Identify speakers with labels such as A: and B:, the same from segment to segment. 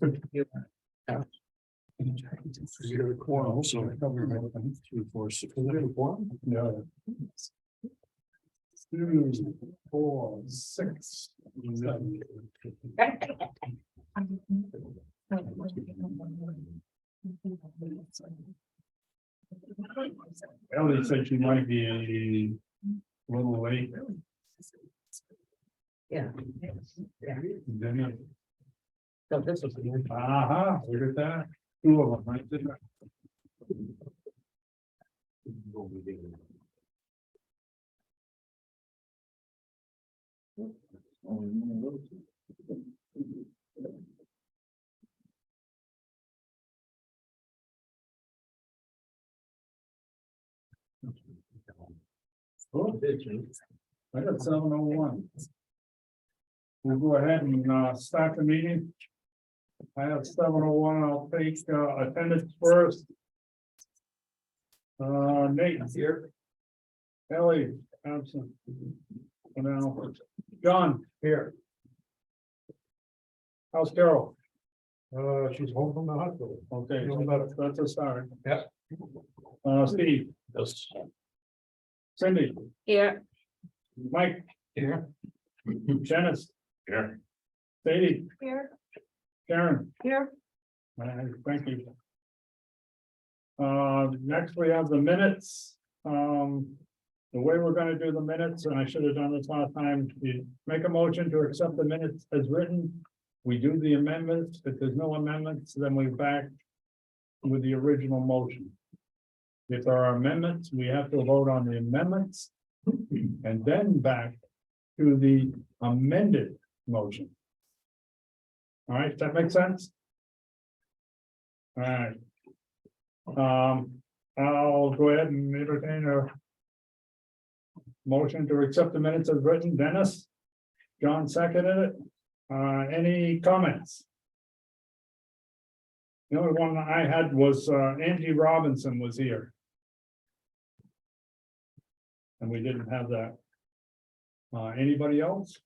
A: You got a quorum also. 3, 4, 6. Is it a quorum? No. 2, 4, 6. Ellie said she might be a little late.
B: Yeah.
A: Then
B: So this was.
A: look at that. 2 of them right there. Oh, I got 7:01. We'll go ahead and start the meeting. I have 7:01. I'll take attendance first. Nate's here. Ellie, absent. And now, John, here. How's Carol? She's home from the hospital. Okay, that's a start. Yeah. Steve. Yes. Cindy.
B: Here.
A: Mike. Here. Janice. Here. Sadie.
B: Here.
A: Karen.
B: Here.
A: Thank you. Next we have the minutes. The way we're gonna do the minutes, and I should have done this last time, you make a motion to accept the minutes as written. We do the amendments. If there's no amendments, then we back with the original motion. If there are amendments, we have to vote on the amendments and then back to the amended motion. All right, does that make sense? All right. I'll go ahead and entertain a motion to accept the minutes as written. Dennis? John seconded it. Any comments? The only one I had was Angie Robinson was here. And we didn't have that. Anybody else?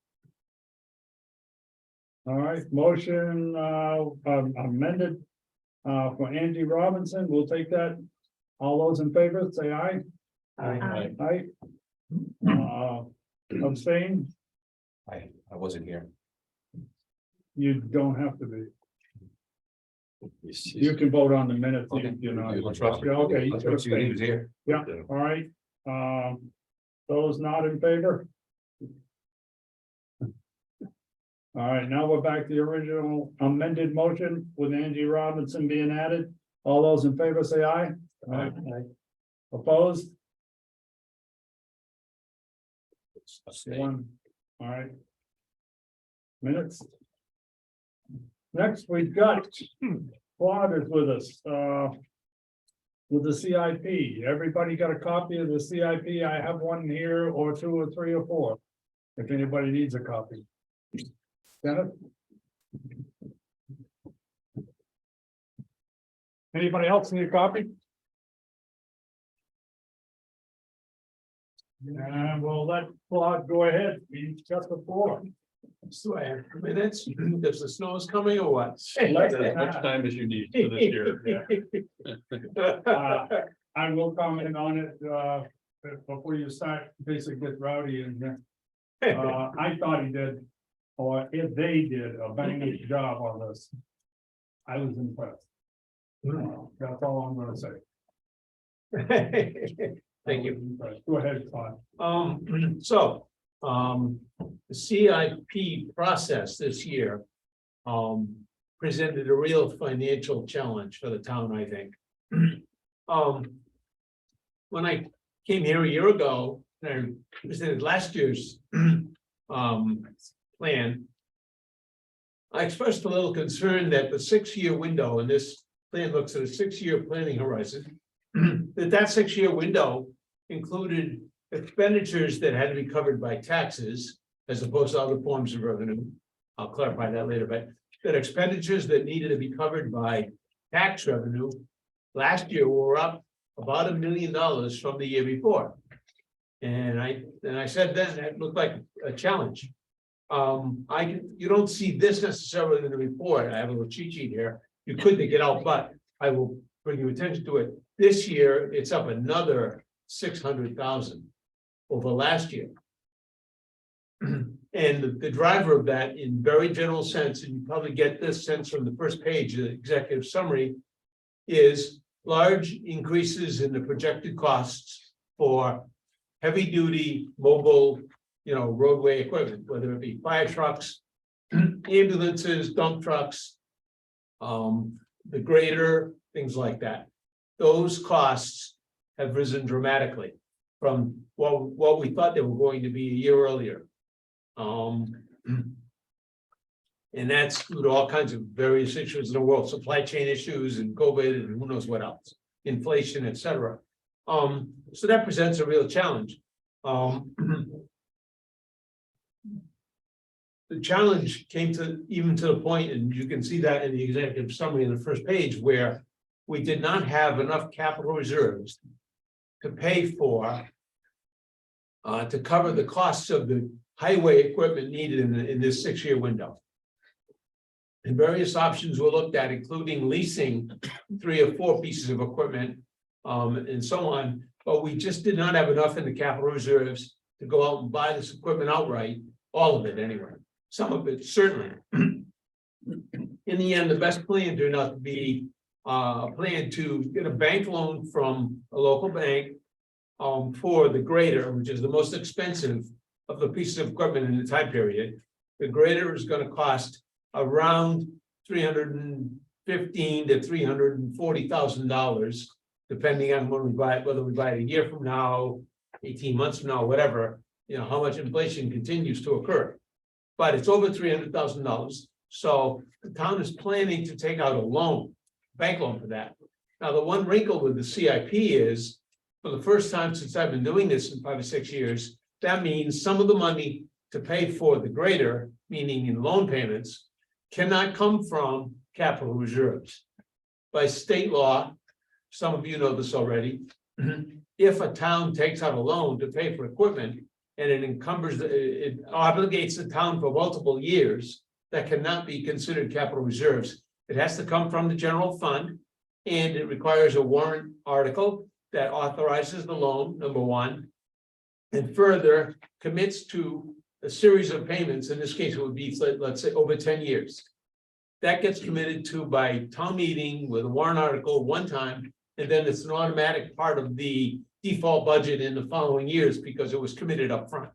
A: All right, motion amended for Angie Robinson. We'll take that. All those in favor, say aye.
B: Aye.
A: Aye. Abstain?
C: I wasn't here.
A: You don't have to be. You can vote on the minutes.
C: Okay.
A: You know.
C: You trust me.
A: Okay. you
C: He
A: can abstain.
C: was here.
A: Yeah, all right. Those not in favor? All right, now we're back to the original amended motion with Angie Robinson being added. All those in favor say aye.
C: Aye.
A: Opposed? One, all right. Minutes. Next, we've got Claude is with us, with the CIP. Everybody got a copy of the CIP? I have one here, or 2 or 3 or 4. If anybody needs a copy. Dennis? Anybody else need a copy? And we'll let Claude go ahead. He's got the floor.
D: So I have minutes, because the snow is coming or what?
A: As
C: much time as you need for this year.
A: I will comment on it, before you start, basically get rowdy in here. I thought he did, or if they did a banging job on this. I was impressed. That's all I'm gonna say.
D: Thank you.
A: Go ahead, Claude.
D: The CIP process this year. Presented a real financial challenge for the town, I think. When I came here a year ago, and I presented last year's plan. I expressed a little concern that the 6-year window, and this plan looks at a 6-year planning horizon. That 6-year window included expenditures that had to be covered by taxes as opposed to other forms of revenue. I'll clarify that later, but that expenditures that needed to be covered by tax revenue last year were up about $1 million from the year before. And I said then that looked like a challenge. you don't see this necessarily in the report. I have a little cheat sheet here. You could take it out, but I will bring your attention to it. This year, it's up another 600,000 over last year. And the driver of that, in very general sense, and you probably get this sense from the first page, the executive summary, is large increases in the projected costs for heavy duty mobile, roadway equipment, whether it be fire trucks, ambulances, dump trucks, the grader, things like that. Those costs have risen dramatically from what we thought they were going to be a year earlier. And that's due to all kinds of various issues in the world, supply chain issues and COVID and who knows what else, inflation, etc. So that presents a real challenge. The challenge came even to the point, and you can see that in the executive summary in the first page, where we did not have enough capital reserves to pay for to cover the costs of the highway equipment needed in this 6-year window. And various options were looked at, including leasing 3 or 4 pieces of equipment, and so on. But we just did not have enough in the capital reserves to go out and buy this equipment outright, all of it anyway. Some of it certainly. In the end, the best plan turned out to be a plan to get a bank loan from a local bank for the grader, which is the most expensive of the pieces of equipment in the time period. The grader is going to cost around $315,000 to $340,000, depending on when we buy it, whether we buy it a year from now, 18 months from now, whatever, how much inflation continues to occur. But it's over $300,000. So the town is planning to take out a loan, bank loan for that. Now, the one wrinkle with the CIP is, for the first time since I've been doing this in 5 or 6 years, that means some of the money to pay for the grader, meaning in loan payments, cannot come from capital reserves. By state law, some of you know this already, if a town takes out a loan to pay for equipment and it obligates the town for multiple years, that cannot be considered capital reserves. It has to come from the general fund, and it requires a warrant article that authorizes the loan, number one, and further commits to a series of payments. In this case, it would be, let's say, over 10 years. That gets committed to by town meeting with a warrant article one time, and then it's an automatic part of the default budget in the following years because it was committed up front.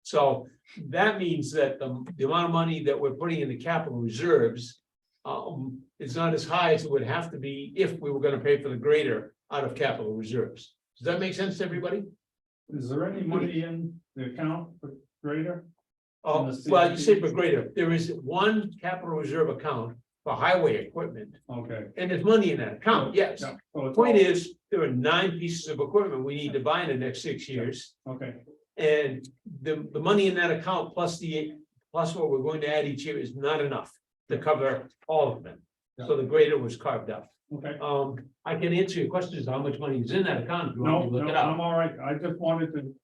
D: So that means that the amount of money that we're putting in the capital reserves is not as high as it would have to be if we were going to pay for the grader out of capital reserves. Does that make sense to everybody?
A: Is there any money in the account for grader?
D: Oh, well, you say for grader, there is one capital reserve account for highway equipment,
A: Okay.
D: and there's money in that account, yes.
A: Yeah, so
D: The
A: it's
D: point
A: all-
D: is, there are 9 pieces of equipment we need to buy in the next 6 years.
A: Okay,
D: And the money in that account plus what we're going to add each year is not enough to cover all of them. So the grader was carved out.
A: okay.
D: I can answer your questions, how much money is in that account, if you want
A: No,
D: me to look
A: no,
D: it up.
A: I'm all right. I just wanted to.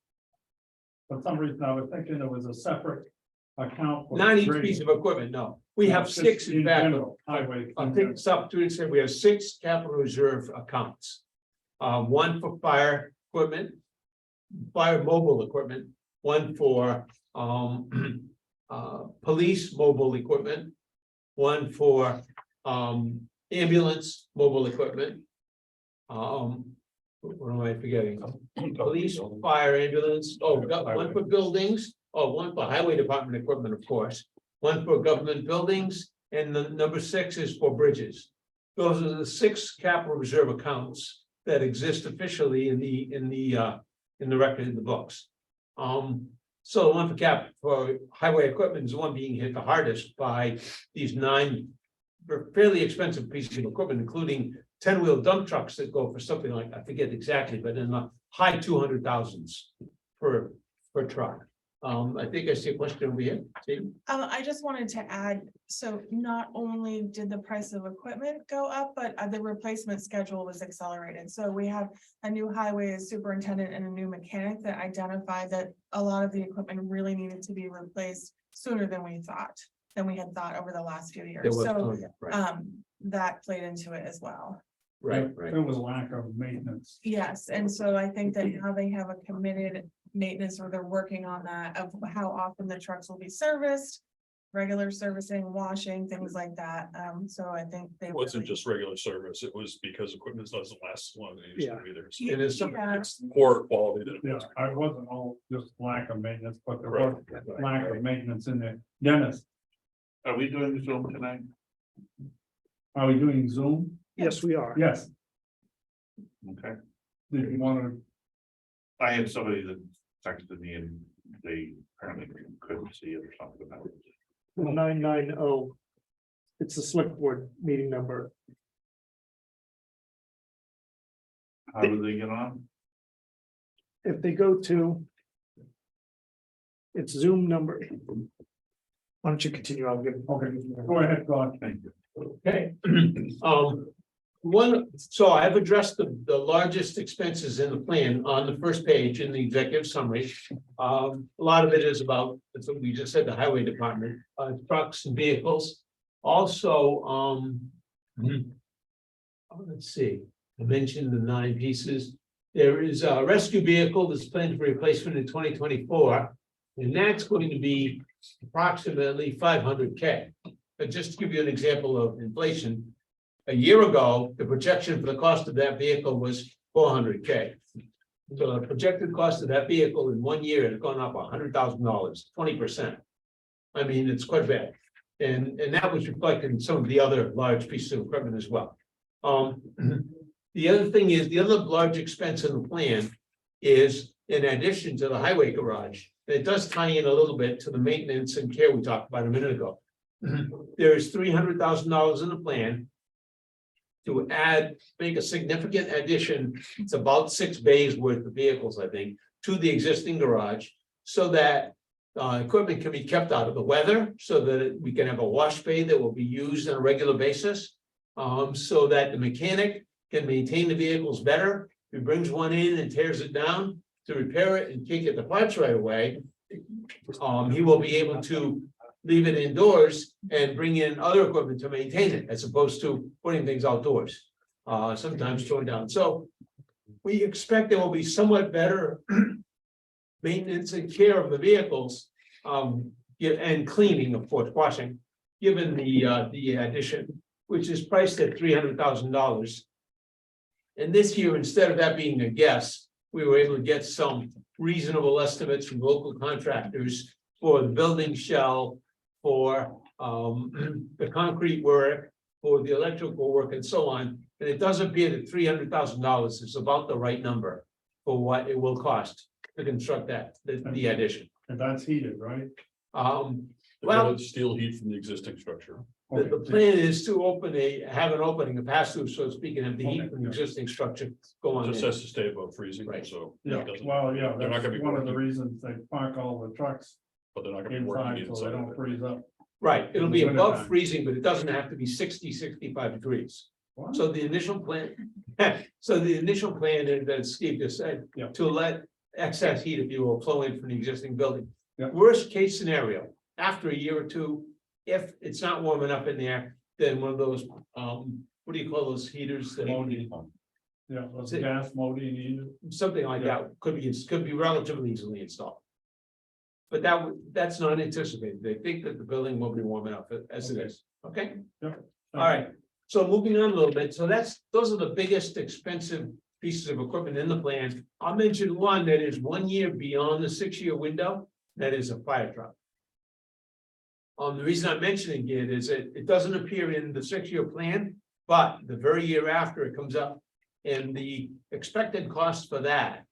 A: For some reason, I was thinking there was a separate account. for
D: Not each
A: grading.
D: piece of equipment, no. We have
A: Just
D: 6 in fact.
A: general, Highway.
D: I think it's up to, say we have 6 capital reserve accounts. One for fire equipment, fire mobile equipment, one for police mobile equipment, one for ambulance mobile equipment. What am I forgetting? Police, fire, ambulance, one for buildings, one for highway department equipment, of course, one for government buildings, and the number 6 is for bridges. Those are the 6 capital reserve accounts that exist officially in the record in the books. So the one for highway equipment is the one being hit the hardest by these 9 fairly expensive pieces of equipment, including 10-wheel dump trucks that go for something like, I forget exactly, but in the high 200,000s per truck. I think I see a question over here. Steve?
E: I just wanted to add, so not only did the price of equipment go up, but the replacement schedule was accelerated. So we have a new highway superintendent and a new mechanic that identified that a lot of the equipment really needed to be replaced sooner than we had thought over the last few
D: There
E: years.
D: was,
E: So,
D: oh, yeah, right,
E: that played into it as well.
D: right, right.
A: There was lack of maintenance.
E: Yes, and so I think that now they have a committed maintenance, or they're working on that, of how often the trucks will be serviced. Regular servicing, washing, things like that, so I think they.
C: It wasn't
E: really-
C: just regular service, it was because equipment doesn't last as long as it used to either. So
D: And there's some,
E: Yeah.
C: it's poor quality that.
A: Yeah, I wasn't all just lack of maintenance, but there
C: Right.
A: was lack of maintenance in there. Dennis,
C: Are we doing the Zoom tonight?
A: are we doing Zoom?
F: Yes, we are.
A: Yes.
C: Okay.
A: Did you want
G: I had somebody that texted me and they apparently couldn't see it or something.
F: 990. It's the select board meeting number.
G: How do they get on?
F: If they go to. It's Zoom number. Why don't you continue? I'll give.
A: to, okay, go ahead, Claude.
G: Thank you.
D: okay. So I've addressed the largest expenses in the plan on the first page in the executive summary. A lot of it is about, that's what we just said, the highway department, trucks and vehicles. Also, let's see, I mentioned the 9 pieces. There is a rescue vehicle that's planned for replacement in 2024. And that's going to be approximately 500K. But just to give you an example of inflation, a year ago, the projection for the cost of that vehicle was 400K. So the projected cost of that vehicle in 1 year has gone up $100,000, 20%. I mean, it's quite bad. And that was reflected in some of the other large pieces of equipment as well. The other thing is, the other large expense in the plan is, in addition to the highway garage, it does tie in a little bit to the maintenance and care we talked about a minute ago. There is $300,000 in the plan to make a significant addition. It's about 6 bays worth of vehicles, I think, to the existing garage, so that equipment can be kept out of the weather, so that we can have a wash bay that will be used on a regular basis. So that the mechanic can maintain the vehicles better. If he brings one in and tears it down to repair it and can't get the parts right away, he will be able to leave it indoors and bring in other equipment to maintain it, as opposed to putting things outdoors, sometimes torn down. So we expect there will be somewhat better maintenance and care of the vehicles, and cleaning, of course, washing, given the addition, which is priced at $300,000. And this year, instead of that being a guess, we were able to get some reasonable estimates from local contractors for the building shell, for the concrete work, for the electrical work, and so on. And it does appear that $300,000 is about the right number for what it will cost to construct that, the addition.
A: And that's heated, right?
D: Well,
C: Steel heat from the existing structure.
D: the plan is to have an opening, a pass-through, so to speak, and have the heat
A: Okay,
D: from the
A: yeah.
D: existing structure go on.
C: Just
D: in.
C: has to stay above freezing,
D: Right.
C: so.
A: Yeah,
C: it doesn't-
A: well, yeah,
C: They're not
A: that's
C: gonna be
A: one of the
C: working.
A: reasons they park all the trucks
C: But they're not gonna be working
A: inside, so they
C: inside.
A: don't
C: of it.
A: freeze up.
D: Right, it'll be
A: In the
D: above
A: wintertime.
D: freezing, but it doesn't have to be 60, 65 degrees.
A: What?
D: So the initial plan, is, that Steve just said,
A: Yeah.
D: to let excess heat, if you will, flow in from the existing building.
A: Yeah.
D: Worst case scenario, after a year or two, if it's not warm enough in there, then one of those, what do you call those heaters? that-
A: Modine. Yeah, those
D: See-
A: gas modine heater.
D: Something like that could be relatively easily installed. But that's not anticipated. They think that the building will be warm enough as it
A: Okay.
D: is, okay?
A: Yep.
D: All right, so moving on a little bit, so those are the biggest expensive pieces of equipment in the plan. I'll mention one that is 1 year beyond the 6-year window, that is a fire truck. The reason I'm mentioning it is that it doesn't appear in the 6-year plan, but the very year after it comes up. And the expected cost for that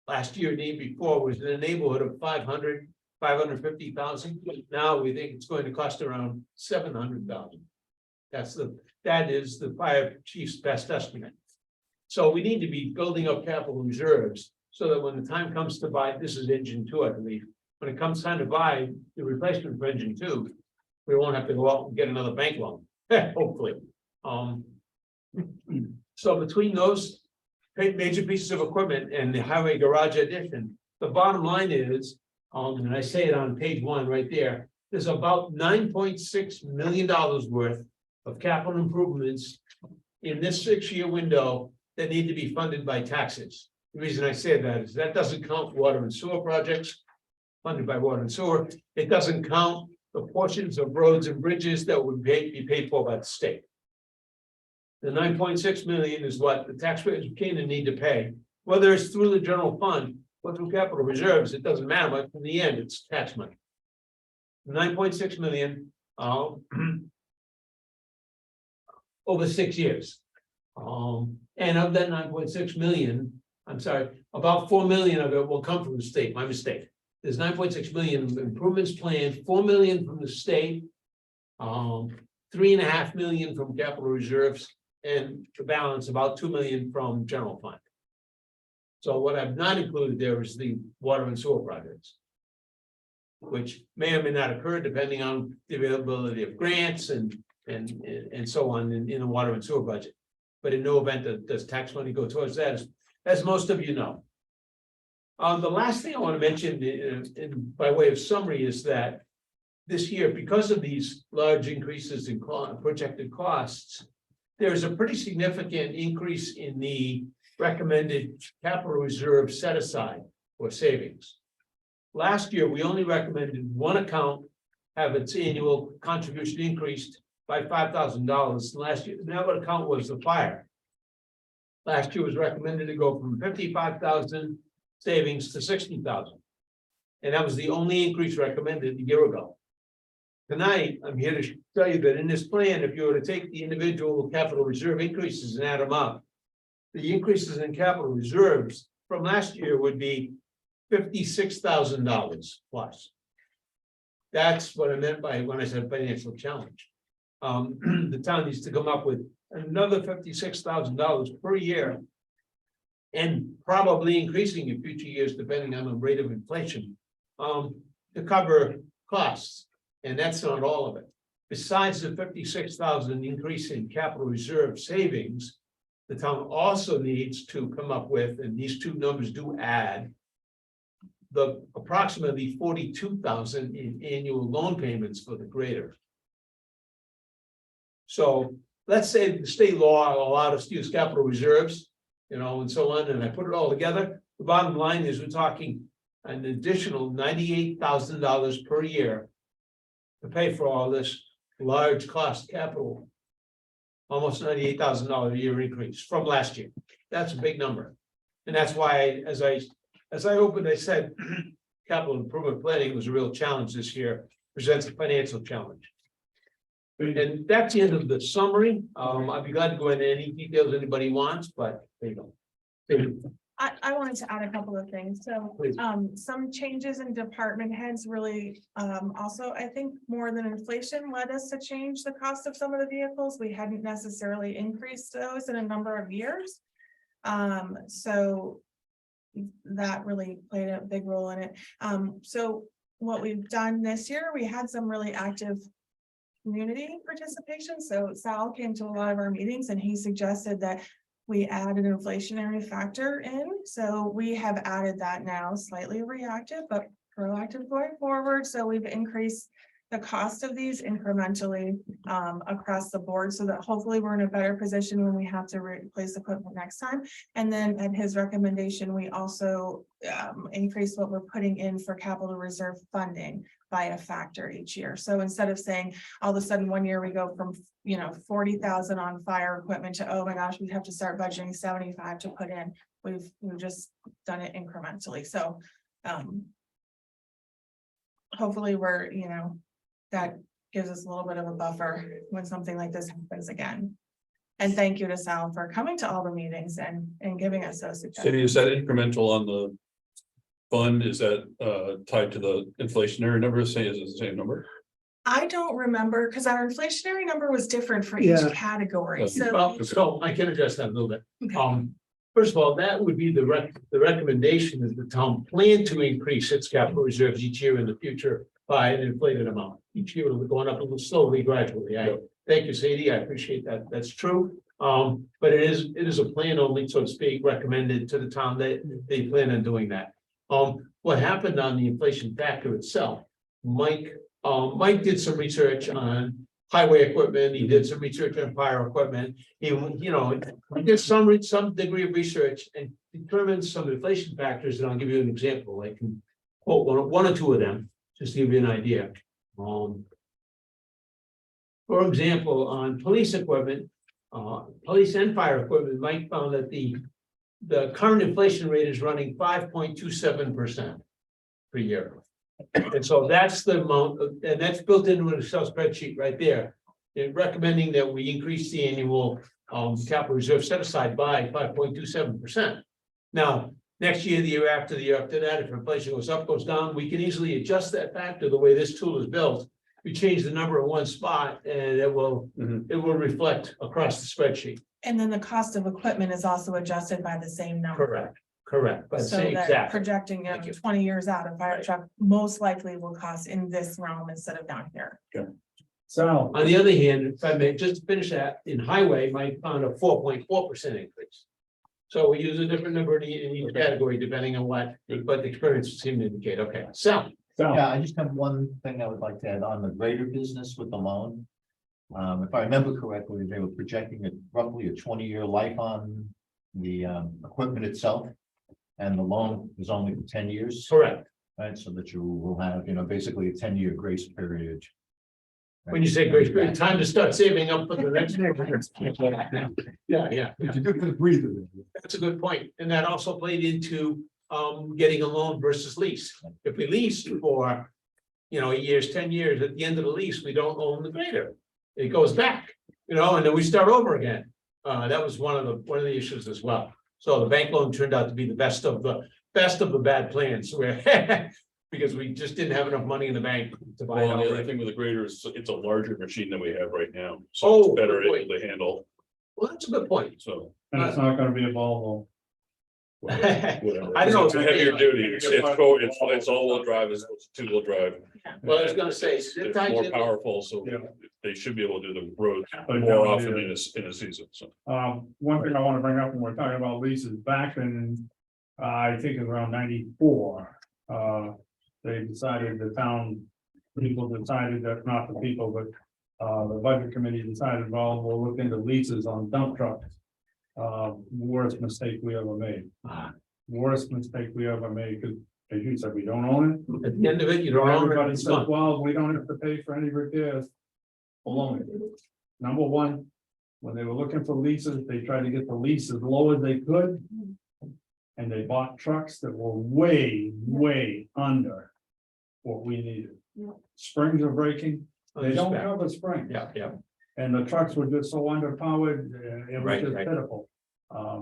D: last year, the year before, was in the neighborhood of 550,000. Now we think it's going to cost around 700,000. That is the fire chief's best estimate. So we need to be building up capital reserves so that when the time comes to buy, this is engine 2, I believe. When it comes time to buy the replacement for engine 2, we won't have to go out and get another bank loan, hopefully. So between those major pieces of equipment and the highway garage addition, the bottom line is, and I say it on page 1 right there, there's about $9.6 million worth of capital improvements in this 6-year window that need to be funded by taxes. The reason I say that is that doesn't count water and sewer projects funded by water and sewer. It doesn't count the portions of roads and bridges that would be paid for by the state. The 9.6 million is what the taxpayers of Canaan need to pay, whether it's through the general fund or through capital reserves, it doesn't matter, but in the end, it's tax money. 9.6 million, over 6 years. And of that 9.6 million, I'm sorry, about 4 million of it will come from the state, my mistake. There's 9.6 million improvements planned, 4 million from the state. 3.5 million from capital reserves, and the balance about 2 million from general fund. So what I've not included there is the water and sewer projects, which may or may not occur depending on the availability of grants and so on in the water and sewer budget. But in no event does tax money go towards that, as most of you know. The last thing I want to mention by way of summary is that this year, because of these large increases in projected costs, there is a pretty significant increase in the recommended capital reserve set aside for savings. Last year, we only recommended one account have its annual contribution increased by $5,000. Last year, that account was the fire. Last year was recommended to go from 55,000 savings to 60,000. And that was the only increase recommended a year ago. Tonight, I'm here to tell you that in this plan, if you were to take the individual capital reserve increases and add them up, the increases in capital reserves from last year would be $56,000 plus. That's what I meant by when I said financial challenge. The town needs to come up with another $56,000 per year, and probably increasing in future years depending on the rate of inflation, to cover costs, and that's not all of it. Besides the 56,000 increase in capital reserve savings, the town also needs to come up with, and these two numbers do add, the approximately 42,000 in annual loan payments for the grader. So let's say the state law allowed us to use capital reserves, and so on, and I put it all together. The bottom line is we're talking an additional $98,000 per year to pay for all this large cost capital. Almost $98,000 a year increase from last year. That's a big number. And that's why, as I opened, I said, capital improvement planning was a real challenge this year, presents a financial challenge. And that's the end of the summary. I'd be glad to go into any details anybody wants, but there you go. Thank you.
E: I wanted to add a couple of things. So,
D: Please.
E: some changes in department heads really, also, I think more than inflation led us to change the cost of some of the vehicles. We hadn't necessarily increased those in a number of years. So that really played a big role in it. So what we've done this year, we had some really active community participation. So Sal came to a lot of our meetings and he suggested that we add an inflationary factor in. So we have added that now, slightly reactive, but proactive going forward. So we've increased the cost of these incrementally across the board so that hopefully we're in a better position when we have to replace equipment next time. And then at his recommendation, we also increase what we're putting in for capital reserve funding by a factor each year. So instead of saying all of a sudden 1 year we go from 40,000 on fire equipment to, oh my gosh, we have to start budgeting 75 to put in, we've just done it incrementally. So hopefully we're, that gives us a little bit of a buffer when something like this happens again. And thank you to Sal for coming to all the meetings and giving us those suggestions.
C: Cindy, is that incremental on the fund? Is that tied to the inflationary number? Is it the same number?
E: I don't remember because our inflationary number was different for each
F: Yeah.
E: category. So
D: Well, so I can address that a little bit.
E: Okay.
D: First of all, that would be the recommendation is the town plan to increase its capital reserves each year in the future by an inflated amount. Each year it'll be going up a little slowly, gradually. Thank you, Sadie. I appreciate that. That's true. But it is a plan only, so to speak, recommended to the town that they plan on doing that. What happened on the inflation factor itself, Mike Mike did some research on highway equipment, he did some research on fire equipment. He did some degree of research and determined some inflation factors, and I'll give you an example, I can quote one or two of them, just to give you an idea. For example, on police equipment, police and fire equipment, Mike found that the current inflation rate is running 5.27% per year. And so that's the amount, and that's built into an Excel spreadsheet right there. They're recommending that we increase the annual capital reserve set aside by 5.27%. Now, next year, the year after that, if inflation goes up, goes down, we can easily adjust that factor the way this tool is built. We change the number in one spot and it will reflect across the spreadsheet.
E: And then the cost of equipment is also adjusted by the same number.
D: Correct. But
E: So
D: say
E: that
D: exactly.
E: projecting
D: Thank you.
E: 20 years out, a fire truck most likely will cost in this realm instead of down here.
A: So,
D: On the other hand, if I may just finish that, in highway, Mike found a 4.4% increase. So we use a different number in each category depending on what the experience seemed to indicate. Okay, so.
B: Yeah, I just have one thing I would like to add on the greater business with the loan. If I remember correctly, they were projecting roughly a 20-year life on the equipment itself. And the loan is only for 10 years.
D: Correct.
B: Right, so that you will have, basically a 10-year grace period.
D: When you say grace period, time to start saving up for the next. Yeah. That's a good point. And that also played into getting a loan versus lease. If we lease for, 8 years, 10 years, at the end of the lease, we don't own the grader. It goes back, and then we start over again. That was one of the issues as well. So the bank loan turned out to be the best of the bad plans where because we just didn't have enough money in the bank to buy it.
C: Well, the other
D: outright.
C: thing with the grader is it's a larger machine than we have right now. So
D: Oh,
C: it's better
D: good point.
C: able to handle,
D: Well, that's a good point.
C: so.
A: and it's not gonna be a Volvo.
C: Whatever.
D: I don't know.
C: It's a heavier duty, it's all-wheel drive, it's two-wheel drive.
D: Well, I was gonna say, it
C: It's
D: ties
C: more
D: in-
C: powerful, so
A: Yeah.
C: they should be able to do the road
A: But
C: more
A: no,
C: often
A: yeah.
C: in a season, so.
A: One thing I wanna bring up when we're talking about leases, back in, I think it was around 94. They decided, the town people decided that, not the people, but the budget committee decided, well, we'll look into leases on dump trucks. Worst mistake we ever made, worst mistake we ever made, because as you said, we don't own it.
D: At the end of it, you don't own it,
A: Everybody
D: it's
A: says,
D: gone.
A: well, we don't have to pay for any repairs. Baloney. Number one, when they were looking for leases, they tried to get the lease as low as they could. And they bought trucks that were way under what we needed.
E: Yeah.
A: Springs are breaking, they don't cover springs.
D: Yeah.
A: And the trucks were just so underpowered, it was
D: Right,
A: just
D: right.
A: pitiful.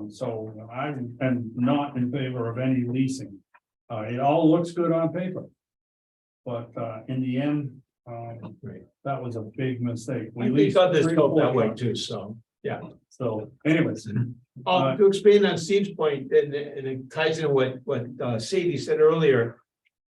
A: So I am not in favor of any leasing. It all looks good on paper. But in the end,
D: Right.
A: that was a big mistake.
D: I think
A: leased
D: others
A: 3 or
D: felt
A: 4
D: that way
A: trucks.
D: too, so, yeah.
A: So anyways,
D: To expand on Steve's point, and it ties in what Sadie said earlier.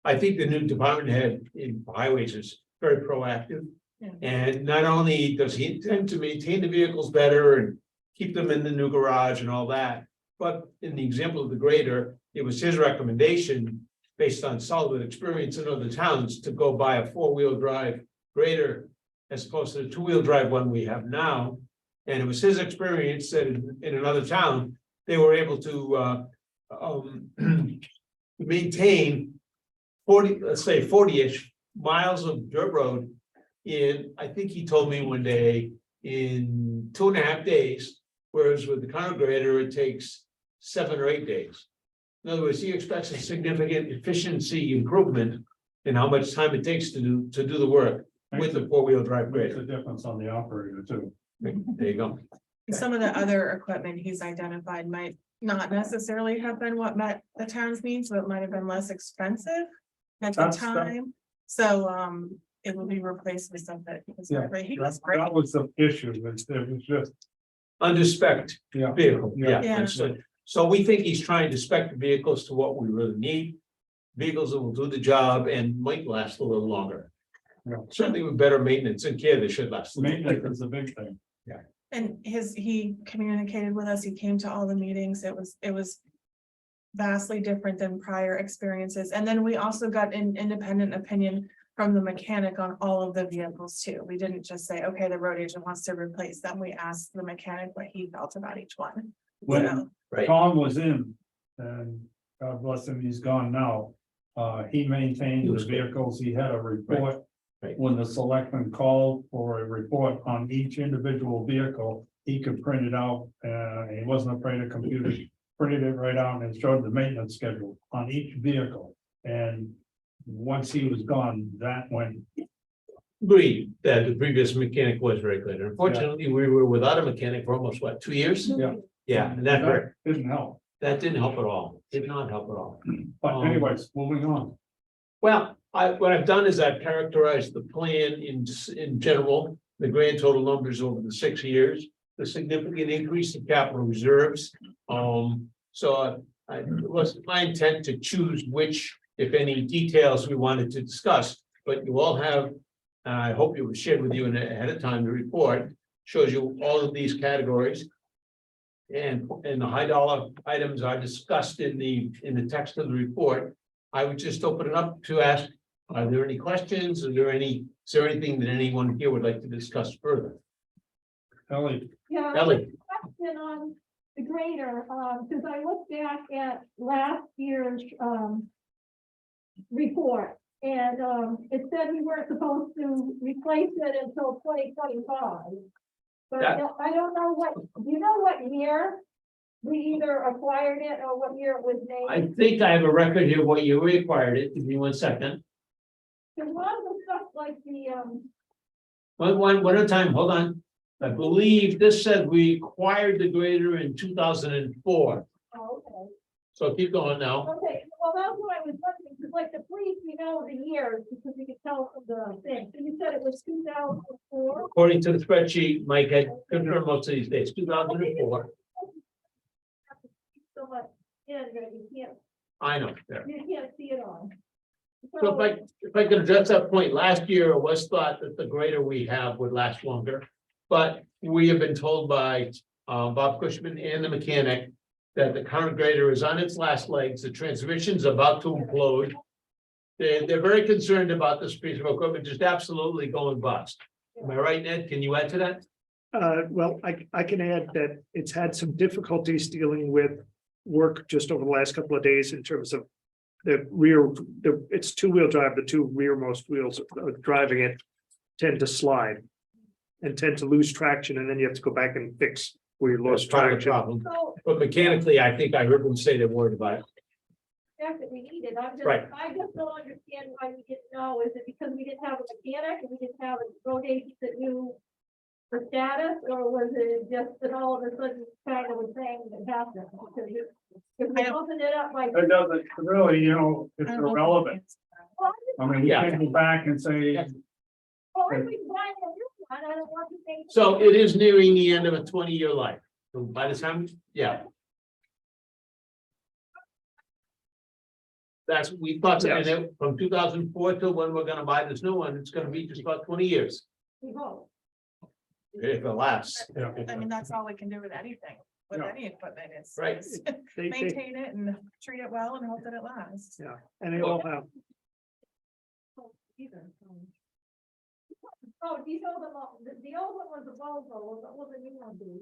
D: I think the new department head in highways is very proactive.
E: Yeah.
D: And not only does he intend to maintain the vehicles better and keep them in the new garage and all that. But in the example of the grader, it was his recommendation, based on solid experience in other towns, to go buy a 4-wheel drive grader as opposed to the 2-wheel drive one we have now. And it was his experience that in another town, they were able to maintain 40-ish miles of dirt road in, I think he told me one day, in 2.5 days, whereas with the current grader, it takes 7 or 8 days. In other words, he expects a significant efficiency improvement in how much time it takes to do the work with the 4-wheel drive
A: makes a
D: grader.
A: difference on the operator too.
D: There you go.
E: Some of the other equipment he's identified might not necessarily have been what met the town's needs, but it might have been less expensive at the
A: That's the-
E: time. So, it will be replaced with something.
A: Yeah,
E: He was great.
A: That was the issue, it was just,
D: Under spec
A: yeah.
D: vehicle, yeah.
E: Yeah.
D: Understood. So we think he's trying to spec the vehicles to what we really need. Vehicles that will do the job and might last a little longer.
A: Yeah.
D: Certainly with better maintenance and care, they should last. a little
A: Maintenance
D: longer.
A: is a big thing.
E: And he communicated with us, he came to all the meetings, it was vastly different than prior experiences. And then we also got an independent opinion from the mechanic on all of the vehicles too. We didn't just say, okay, the road agent wants to replace them. We asked the mechanic what he felt about each one.
A: When
D: Right.
A: Tom was in, and God bless him, he's gone now. He maintained the vehicles. He had a report.
D: Right.
A: When the selectman called for a report on each individual vehicle, he could print it out. He wasn't afraid of computers. Printed it right out and showed the maintenance schedule on each vehicle. And once he was gone, that went,
D: Agreed that the previous mechanic was very good. Unfortunately, we were without a mechanic for almost, what, 2 years?
A: yeah,
D: Yeah, and that hurt.
A: didn't help.
D: That didn't help at all. Did not help at all.
A: But anyways, moving on.
D: Well, what I've done is I've characterized the plan in general, the grand total numbers over the 6 years, the significant increase in capital reserves. So it wasn't my intent to choose which, if any, details we wanted to discuss, but you all have, I hope it was shared with you ahead of time, the report shows you all of these categories. And the high dollar items are discussed in the text of the report. I would just open it up to ask, are there any questions? Is there anything that anyone here would like to discuss further?
A: Ellie,
H: Yeah,
D: Ellie,
H: question on the grader, because I looked back at last year's, report. And, it said we weren't supposed to replace it until 2025. But
D: That-
H: I don't know do you know what year we either acquired it or what year it was made?
D: I think I have a record here what you required it. Give me 1 second.
H: Because a lot of the stuff like the,
D: One at a time, hold on. I believe this said we acquired the grader in 2004.
H: oh, okay.
D: So keep going now.
H: Okay, well, that's what I was wondering, because like the police, we know the years, because we could tell from the thing. So you said it was 2004?
D: According to the spreadsheet, Mike had confirmed most of these dates, 2004.
H: So much, yeah, you
D: I know. There.
H: can't see it all.
D: So if I could address that point, last year it was thought that the grader we have would last longer. But we have been told by Bob Cushman and the mechanic that the current grader is on its last legs, the transmission's about to implode. They're very concerned about this piece of equipment just absolutely going bust. Am I right, Ned? Can you add to that?
F: Well, I can add that it's had some difficulties dealing with work just over the last couple of days in terms of the rear, it's two-wheel drive, the two rearmost wheels driving it tend to slide and tend to lose traction, and then you have to go back and fix where you
D: That's
F: lost
D: part of the
F: traction.
D: problem.
H: So,
D: But mechanically, I think I heard them say they're worried about it.
H: fact that we need it,
D: Right.
H: I just don't understand why we didn't know, is it because we didn't have a mechanic, and we didn't have a road agent that knew the status, or was it just that all of a sudden kind of was saying that happened? Because if we opened it up like.
A: it doesn't, really, you know, it's
E: I don't know if
A: irrelevant.
H: Well,
A: I mean, we
D: Yeah.
A: can't go back and say,
H: well, if we buy a new one, I don't want to think.
D: So it is nearing the end of a 20-year life. So by the time, yeah. That's, we thought, and then from 2004 to when we're gonna buy this new one, it's gonna be just about 20 years.
H: We hope.
D: If it lasts.
E: I mean, that's all we can do with anything, with
A: Yeah.
E: any equipment is.
D: Right.
E: is
F: They-
E: Maintain it and treat it well and hope that it lasts.
F: Yeah, and they all have,
H: Either. Oh, these old, the old one was a Volvo, what will the new one be?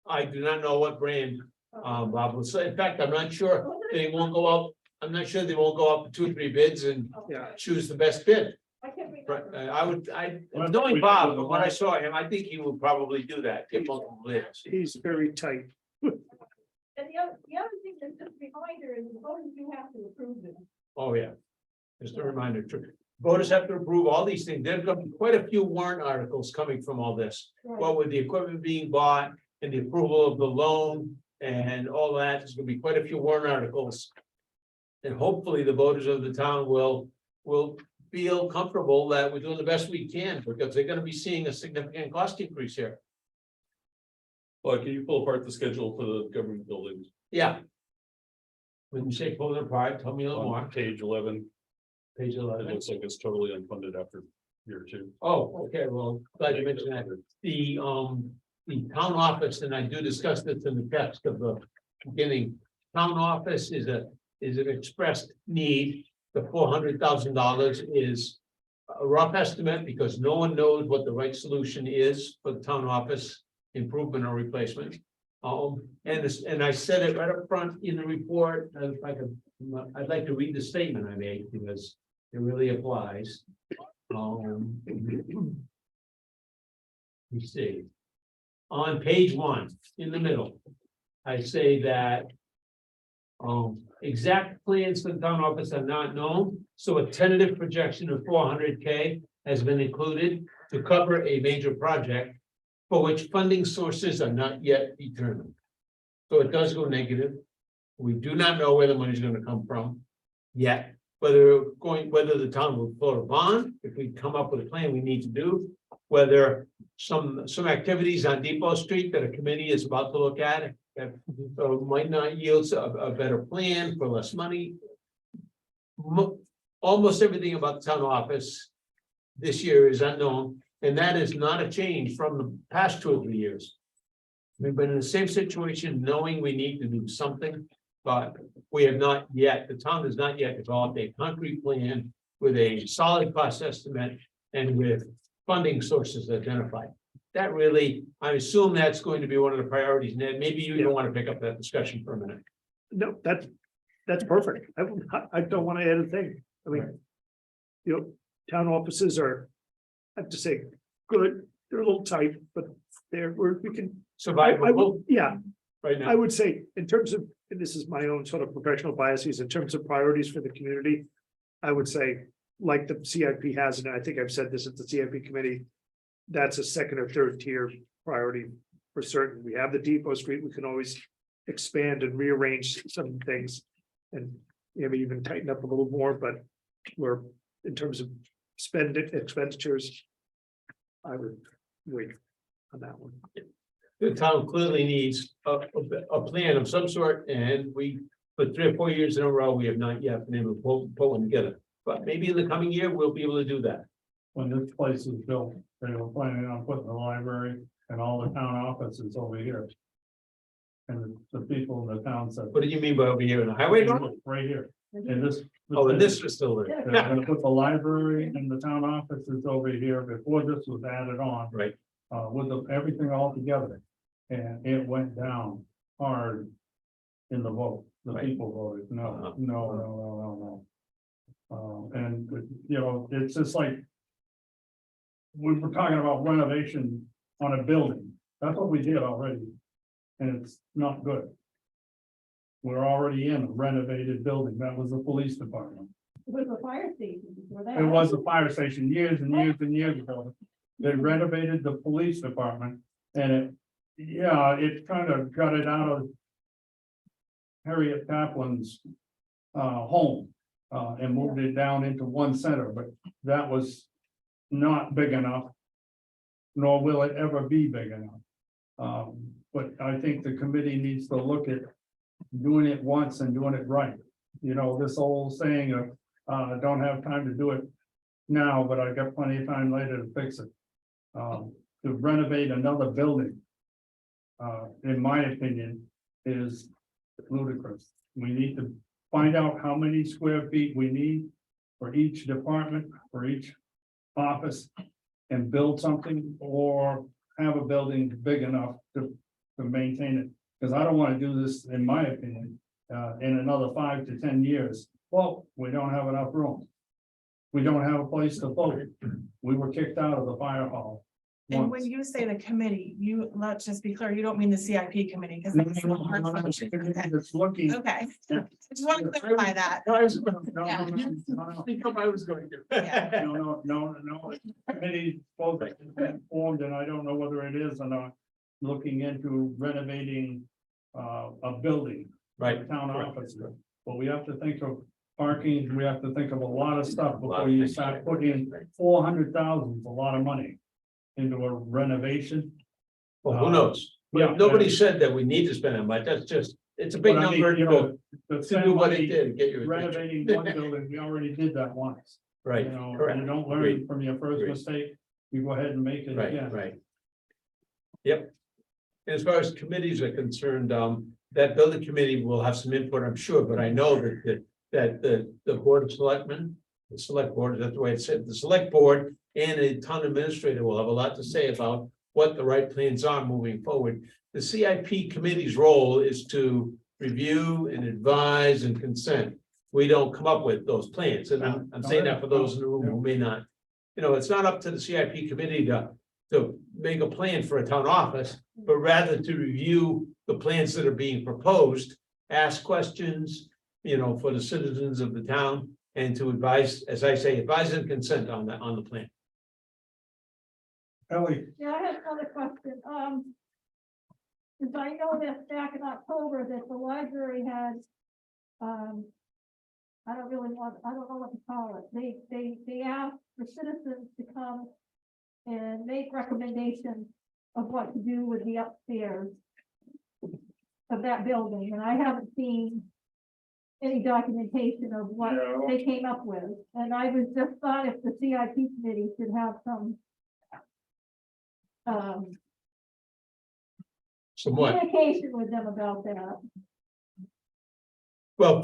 D: I do not know what brand Bob will say. In fact, I'm not sure they won't go out. I'm not sure they won't go up to 2 or 3 bids and
F: yeah.
D: choose the best bid.
H: I can't
D: But
H: remember.
D: knowing Bob, but when I saw him, I think he would probably do that. Give multiple bids.
F: He's very tight.
H: And the other thing that's just a reminder is the voters do have to approve this.
D: Oh, yeah. Just a reminder, voters have to approve all these things. There's gonna be quite a few warrant articles coming from all this. What with the equipment being bought and the approval of the loan and all that, there's gonna be quite a few warrant articles. And hopefully the voters of the town will feel comfortable that we're doing the best we can, because they're gonna be seeing a significant cost increase here.
C: Well, can you pull apart the schedule for the government buildings
D: Yeah. When you say pull it apart, tell me a little more.
C: on page 11?
D: Page
C: It
D: 11.
C: looks like it's totally unfunded after year 2.
D: Oh, okay, well, glad you mentioned that. The town office, and I do discuss this in the text of the beginning, town office is an expressed need. The $400,000 is a rough estimate, because no one knows what the right solution is for the town office improvement or replacement. And I said it right up front in the report, if I could, I'd like to read the statement I made, because it really applies. You see, on page 1, in the middle, I say that exact plans for the town office are not known, so a tentative projection of 400K has been included to cover a major project for which funding sources are not yet determined. So it does go negative. We do not know where the money is going to come from yet, whether the town will float a bond, if we come up with a plan we need to do, whether some activities on Depot Street that a committee is about to look at that might not yield a better plan for less money. Almost everything about the town office this year is unknown, and that is not a change from the past 2 or 3 years. We've been in the same situation, knowing we need to do something, but we have not yet, the town has not yet developed a concrete plan with a solid cost estimate and with funding sources identified. That really, I assume that's going to be one of the priorities, Ned. Maybe you don't want to pick up that discussion for a minute.
F: No, that's perfect. I don't want to add a thing. I mean, you know, town offices are, I have to say, good. They're a little tight, but we can.
D: Survivable
F: Yeah,
D: right
F: I
D: now.
F: would say in terms of, and this is my own sort of professional biases, in terms of priorities for the community, I would say, like the CIP has, and I think I've said this at the CIP committee, that's a second or third tier priority for certain. We have the Depot Street, we can always expand and rearrange some things and maybe even tighten up a little more, but we're, in terms of expenditures, I would wait on that one.
D: The town clearly needs a plan of some sort, and we, for 3 or 4 years in a row, we have not yet been able to pull one together. But maybe in the coming year, we'll be able to do that.
A: When this place was built, they were planning on putting the library and all the town offices over here. And the people in the town said.
D: What do you mean by over here in the highway?
A: Right here, in this.
D: Oh, and this facility.
A: They're gonna put the library and the town offices over here before this was added on.
D: Right.
A: With everything all together. And it went down hard in the vote. The
D: Right.
A: people voted, no,
D: Uh-huh.
A: no. And, you know, it's just like. We were talking about renovation on a building. That's what we did already. And it's not good. We're already in a renovated building. That was the police department.
H: It was a fire station before that.
A: It was a fire station years and years and years ago. They renovated the police department and it kind of got it out of Harriet Kaplan's home and moved it down into one center, but that was not big enough. Nor will it ever be big enough. But I think the committee needs to look at doing it once and doing it right. You know, this old saying of don't have time to do it now, but I got plenty of time later to fix it. To renovate another building, in my opinion, is ludicrous. We need to find out how many square feet we need for each department, for each office, and build something or have a building big enough to maintain it. Because I don't want to do this, in my opinion, in another 5 to 10 years. Well, we don't have enough room. We don't have a place to vote. We were kicked out of the fire hall.
E: And when
A: once.
E: you say the committee, let's just be clear, you don't mean the CIP committee, because
A: No,
E: that's
A: no,
E: not our
A: no, no,
E: function. Okay.
A: it's looking.
E: Okay,
A: Yeah.
E: I just want to clarify that.
A: No,
E: Yeah.
A: no,
D: think I was going to.
E: Yeah.
A: no. Committee both been formed, and I don't know whether it is or not, looking into renovating a building.
D: Right.
A: Town
D: Correct.
A: office, but we have to think of parking, we have to think of a lot of stuff
D: lot
A: before
D: of
A: you
D: things,
A: start
D: right.
A: putting 400,000, a lot of money. Into a renovation.
D: Well, who knows?
A: Yeah.
D: Nobody said that we need to spend that much. That's just, it's a big
A: But I mean,
D: number
A: you know,
D: to
A: the
D: do
A: same
D: what it
A: money
D: did, get your attention.
A: renovating one building, we already did that once.
D: Right,
A: You know,
D: correct.
A: you don't learn
D: Agreed.
A: from your first
D: Agreed.
A: mistake, you go ahead and make it
D: Right,
A: again.
D: right. Yep. As far as committees are concerned, that building committee will have some input, I'm sure, but I know that the Board of Selectmen The select board, that's the way it said, the select board and a town administrator will have a lot to say about what the right plans are moving forward. The CIP committee's role is to review and advise and consent. We don't come up with those plans, and I'm saying that for those in the room who may not. You know, it's not up to the CIP committee to make a plan for a town office, but rather to review the plans that are being proposed, ask questions, you know, for the citizens of the town, and to advise, as I say, advise and consent on the plan.
A: Ellie,
H: Yeah, I have another question. Cause I know that back in October that the library had, I don't know what to call it. They asked the citizens to come and make recommendations of what to do with the upstairs of that building, and I haven't seen any documentation of what
A: No.
H: they came up with. And I was just thought if the CIP committee should have some
D: Somewhat.
H: communication with them about that.
D: Well,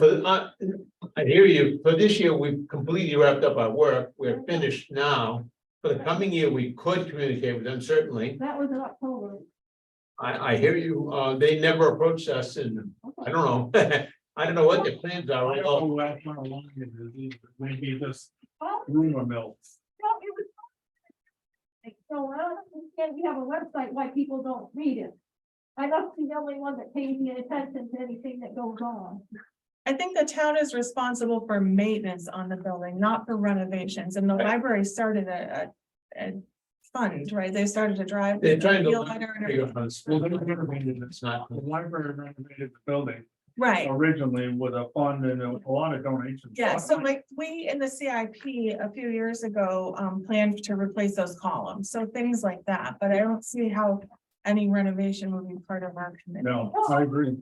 D: I hear you. For this year, we've completely wrapped up our work. We're finished now. For the coming year, we could communicate with them, certainly.
H: That was in October.
D: I hear you. They never approached us, and I don't know. I don't know what their plans are.
A: I don't know that's not along it is either. Maybe just rumor mill.
H: No, it was. So I don't understand, we have a website, why people don't read it. I must be the only one that pays any attention to anything that goes on.
E: I think the town is responsible for maintenance on the building, not for renovations, and the library started a fund, right? They started to drive.
D: They're trying to.
E: Feel better and everything.
A: Well, they renovated it.
D: It's not.
A: The library renovated the building
E: Right,
A: originally with a fund and a lot of donations.
E: yeah, so like we in the CIP a few years ago, planned to replace those columns, so things like that, but I don't see how any renovation would be part of our committee.
A: No, I agree.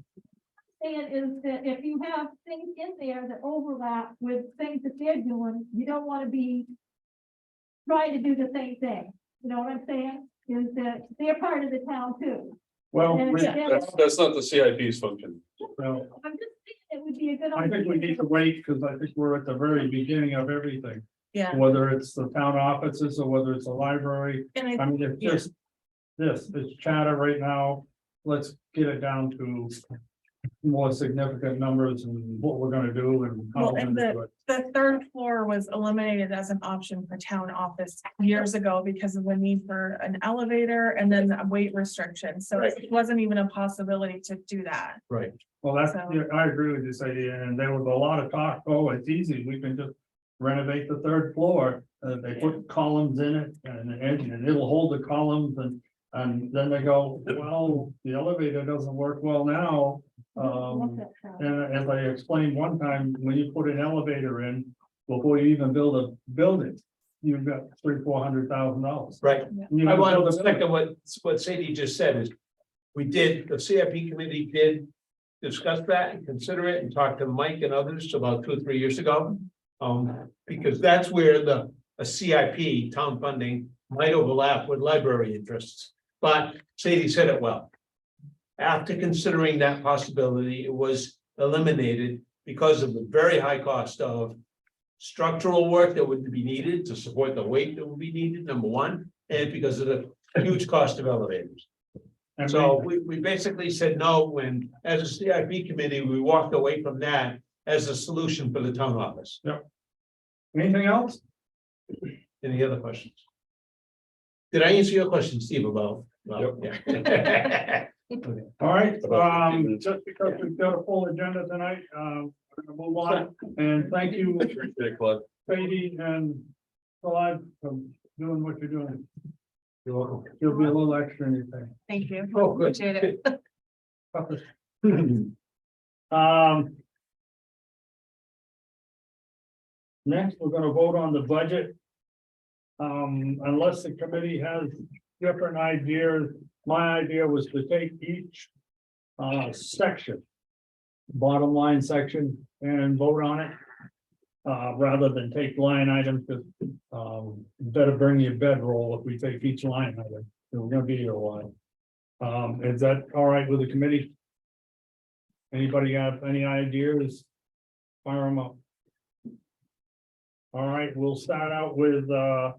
H: And is that if you have things in there that overlap with things that they're doing, you don't want to be trying to do the same thing. You know what I'm saying? Is that they're part of the town too.
A: Well,
H: And
A: we-
H: yeah,
C: That's not the CIP's function.
A: well,
H: I'm just thinking it would be a good.
A: I think we
H: idea.
A: need to wait because I think we're at the very beginning of everything,
E: Yeah,
A: whether it's the town offices or whether it's a library.
E: and
A: I mean, it's just it's chatter right now. Let's get it down to more significant numbers and what we're gonna do and how
E: Well,
A: we're
E: and
A: gonna do it.
E: the third floor was eliminated as an option for town office years ago because of the need for an elevator and then the weight restrictions, so it wasn't even a possibility to do that.
D: Right.
A: Well, that's,
E: So-
A: yeah, I agree with this idea, and there was a lot of talk, oh, it's easy, we can just renovate the third floor. They put columns in it and it'll hold the columns and then they go, well, the elevator doesn't work well now. And as I explained one time, when you put an elevator in, before you even build a building, you've got $300,000-400,000.
D: Right.
A: You
D: I
A: gotta
D: want
A: build
D: to
A: a building.
D: second what Sadie just said is, the CIP committee did discuss that and consider it and talk to Mike and others about 2 or 3 years ago. Because that's where a CIP, town funding, might overlap with library interests. But Sadie said it well. After considering that possibility, it was eliminated because of the very high cost of structural work that would be needed to support the weight that would be needed, number one, and because of the huge cost of elevators.
A: And
D: So we basically said no, when, as a CIP committee, we walked away from that as a solution for the town office.
A: Anything else?
D: Any other questions? Did I answer your question, Steve, about? Yeah.
A: All right,
C: About 15 minutes.
A: just because we've got a full agenda tonight, we're gonna move on, and thank you,
C: Appreciate it, Claude.
A: Sadie and Claude, for doing what you're doing.
D: You're welcome.
A: You'll be a little extra in your thing.
E: Thank you.
D: Oh, good.
E: Appreciate it.
A: Next, we're gonna vote on the budget. Unless the committee has different ideas, my idea was to take each section, bottom line section, and vote on it. Rather than take line items, because better bring your bedroll if we take each line item. We're gonna be here a while. Is that all right with the committee? Anybody have any ideas? Fire them up. All right, we'll start out with, the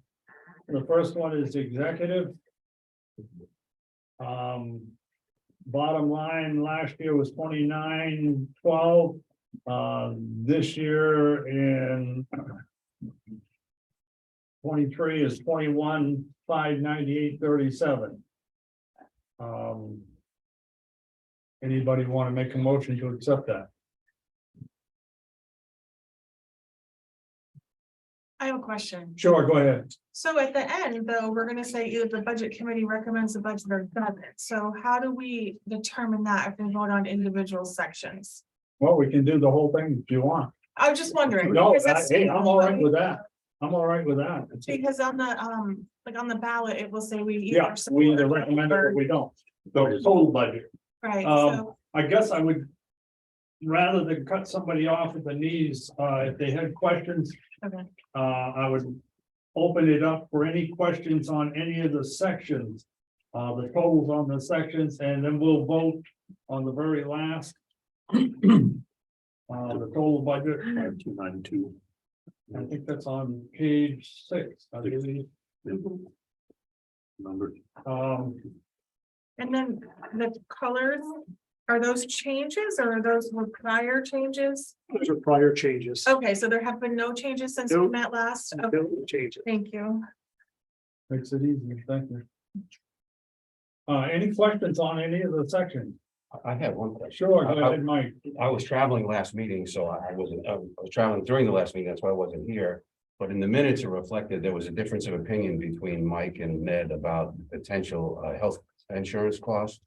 A: first one is executive. Bottom line, last year was 29,12. This year in 23 is 21,598.37. Anybody want to make a motion to accept that?
E: I have a question.
A: Sure, go ahead.
E: So at the end, though, we're gonna say either the budget committee recommends the budget or doesn't. So how do we determine that if we vote on individual sections?
A: Well, we can do the whole thing if you want.
E: I was just wondering.
A: No,
E: because that's-
A: hey, I'm all right with that. I'm all right with that.
E: Because on the, like on the ballot, it will say we.
A: Yeah, we either recommend it or we don't. The total budget.
E: Right,
A: Um,
E: so,
A: I guess I would. Rather than cut somebody off at the knees, if they had questions.
E: Okay.
A: I would open it up for any questions on any of the sections. The totals on the sections, and then we'll vote on the very last. The total budget.
C: 292.
A: I think that's on page 6, I believe.
C: Number.
E: and then the colors, are those changes or are those were prior changes?
F: Those are prior changes.
E: Okay, so there have been no changes since we
F: No.
E: met last? Okay,
F: No changes.
E: thank you.
A: Makes it easy, thank you. Any questions on any of the sections?
I: I have one question.
A: Sure, go ahead, Mike.
I: I was traveling last meeting, so I wasn't, I was traveling during the last meeting, that's why I wasn't here. But in the minutes, it reflected there was a difference of opinion between Mike and Ned about potential health insurance costs.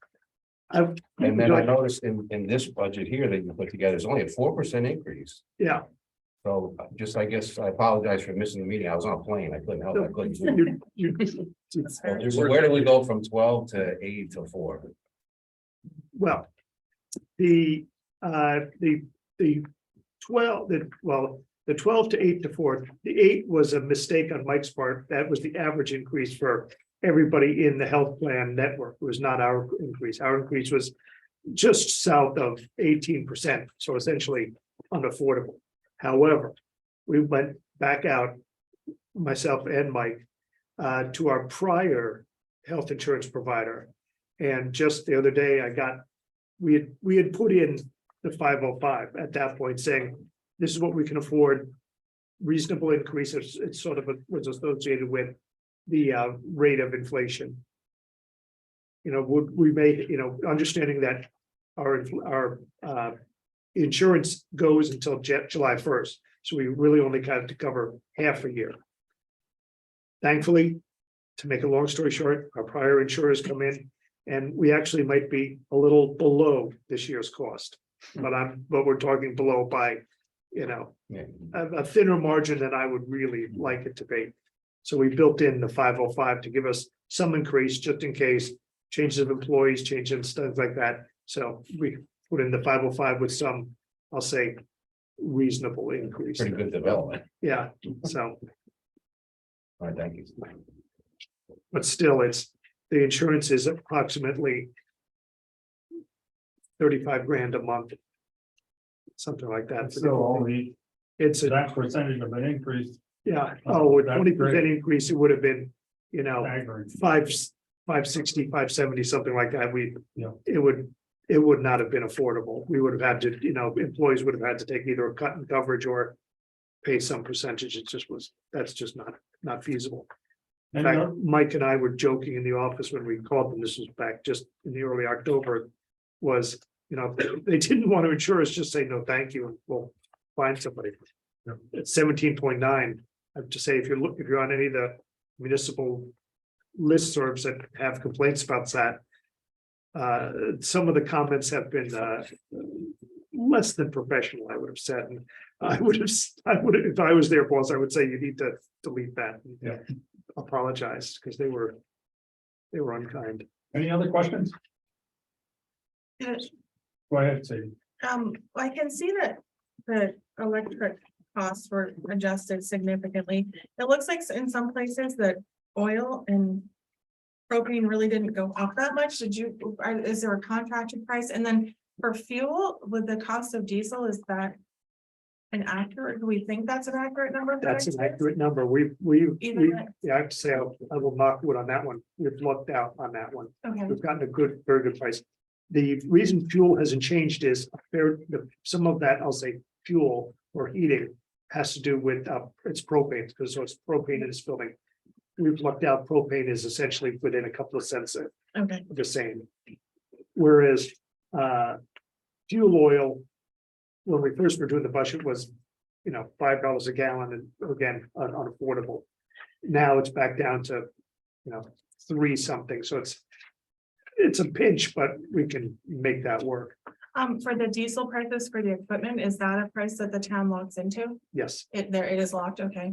I: And then I noticed in this budget here that you put together, it's only a 4% increase.
F: Yeah.
I: So just, I guess, I apologize for missing the meeting. I was on a plane. I couldn't help. I couldn't. So where do we go from 12 to 8 to 4?
F: Well, the 12, the 12 to 8 to 4, the 8 was a mistake on Mike's part. That was the average increase for everybody in the health plan network. It was not our increase. Our increase was just south of 18%, so essentially unaffordable. However, we went back out, myself and Mike, to our prior health insurance provider. And just the other day, we had put in the 505 at that point, saying, this is what we can afford. Reasonable increases, it's sort of was associated with the rate of inflation. You know, we may, understanding that our insurance goes until July 1st, so we really only got to cover half a year. Thankfully, to make a long story short, our prior insurers come in and we actually might be a little below this year's cost. But we're talking below by,
I: Yeah.
F: a thinner margin than I would really like it to be. So we built in the 505 to give us some increase just in case changes of employees, changes, stuff like that. So we put in the 505 with some, I'll say, reasonable increase.
I: Pretty good development.
F: Yeah, so,
I: All right, thank you.
F: but still, the insurance is approximately 35 grand a month. Something like that.
A: Still only
F: It's
A: that percentage of an increase.
F: yeah, with
A: That's
F: 20%
A: great.
F: increase, it would have been,
A: Staggering.
F: 560, 570, something like that.
A: Yeah.
F: It would not have been affordable. We would have had to, employees would have had to take either a cut in coverage or pay some percentage. That's just not feasible. In
A: Any
F: fact, Mike and I were joking in the office when we called them, this was back just in the early October, was, if they didn't want to insure us, just say no, thank you, and we'll find somebody. It's 17.9. I have to say, if you're on any of the municipal listservs that have complaints about that, some of the comments have been less than professional, I would have said. And I would have, if I was their boss, I would say you need to delete that.
A: Yeah.
F: Apologize, because they were unkind.
A: Any other questions? Go ahead, Sadie.
E: I can see that the electric costs were adjusted significantly. It looks like in some places that oil and propane really didn't go up that much. Is there a contracted price? And then for fuel, with the cost of diesel, is that an accurate, do we think that's an accurate number? for
F: That's
E: next
F: an
E: year?
F: accurate number. We,
E: Either way.
F: yeah, I have to say, I will knock wood on that one. We've lucked out on that one.
E: Okay,
F: We've gotten a good, very good price. The reason fuel hasn't changed is some of that, I'll say, fuel or heating has to do with, it's propane, because so it's propane in this building. We've lucked out propane is essentially within a couple of cents of
E: okay,
F: the same. Whereas, fuel oil, when we first were doing the budget was, $5 a gallon and again, unaffordable. Now it's back down to, 3 something, so it's a pinch, but we can make that work.
E: for the diesel prices for the equipment, is that a price that the town locks into?
F: Yes,
E: It is locked, okay.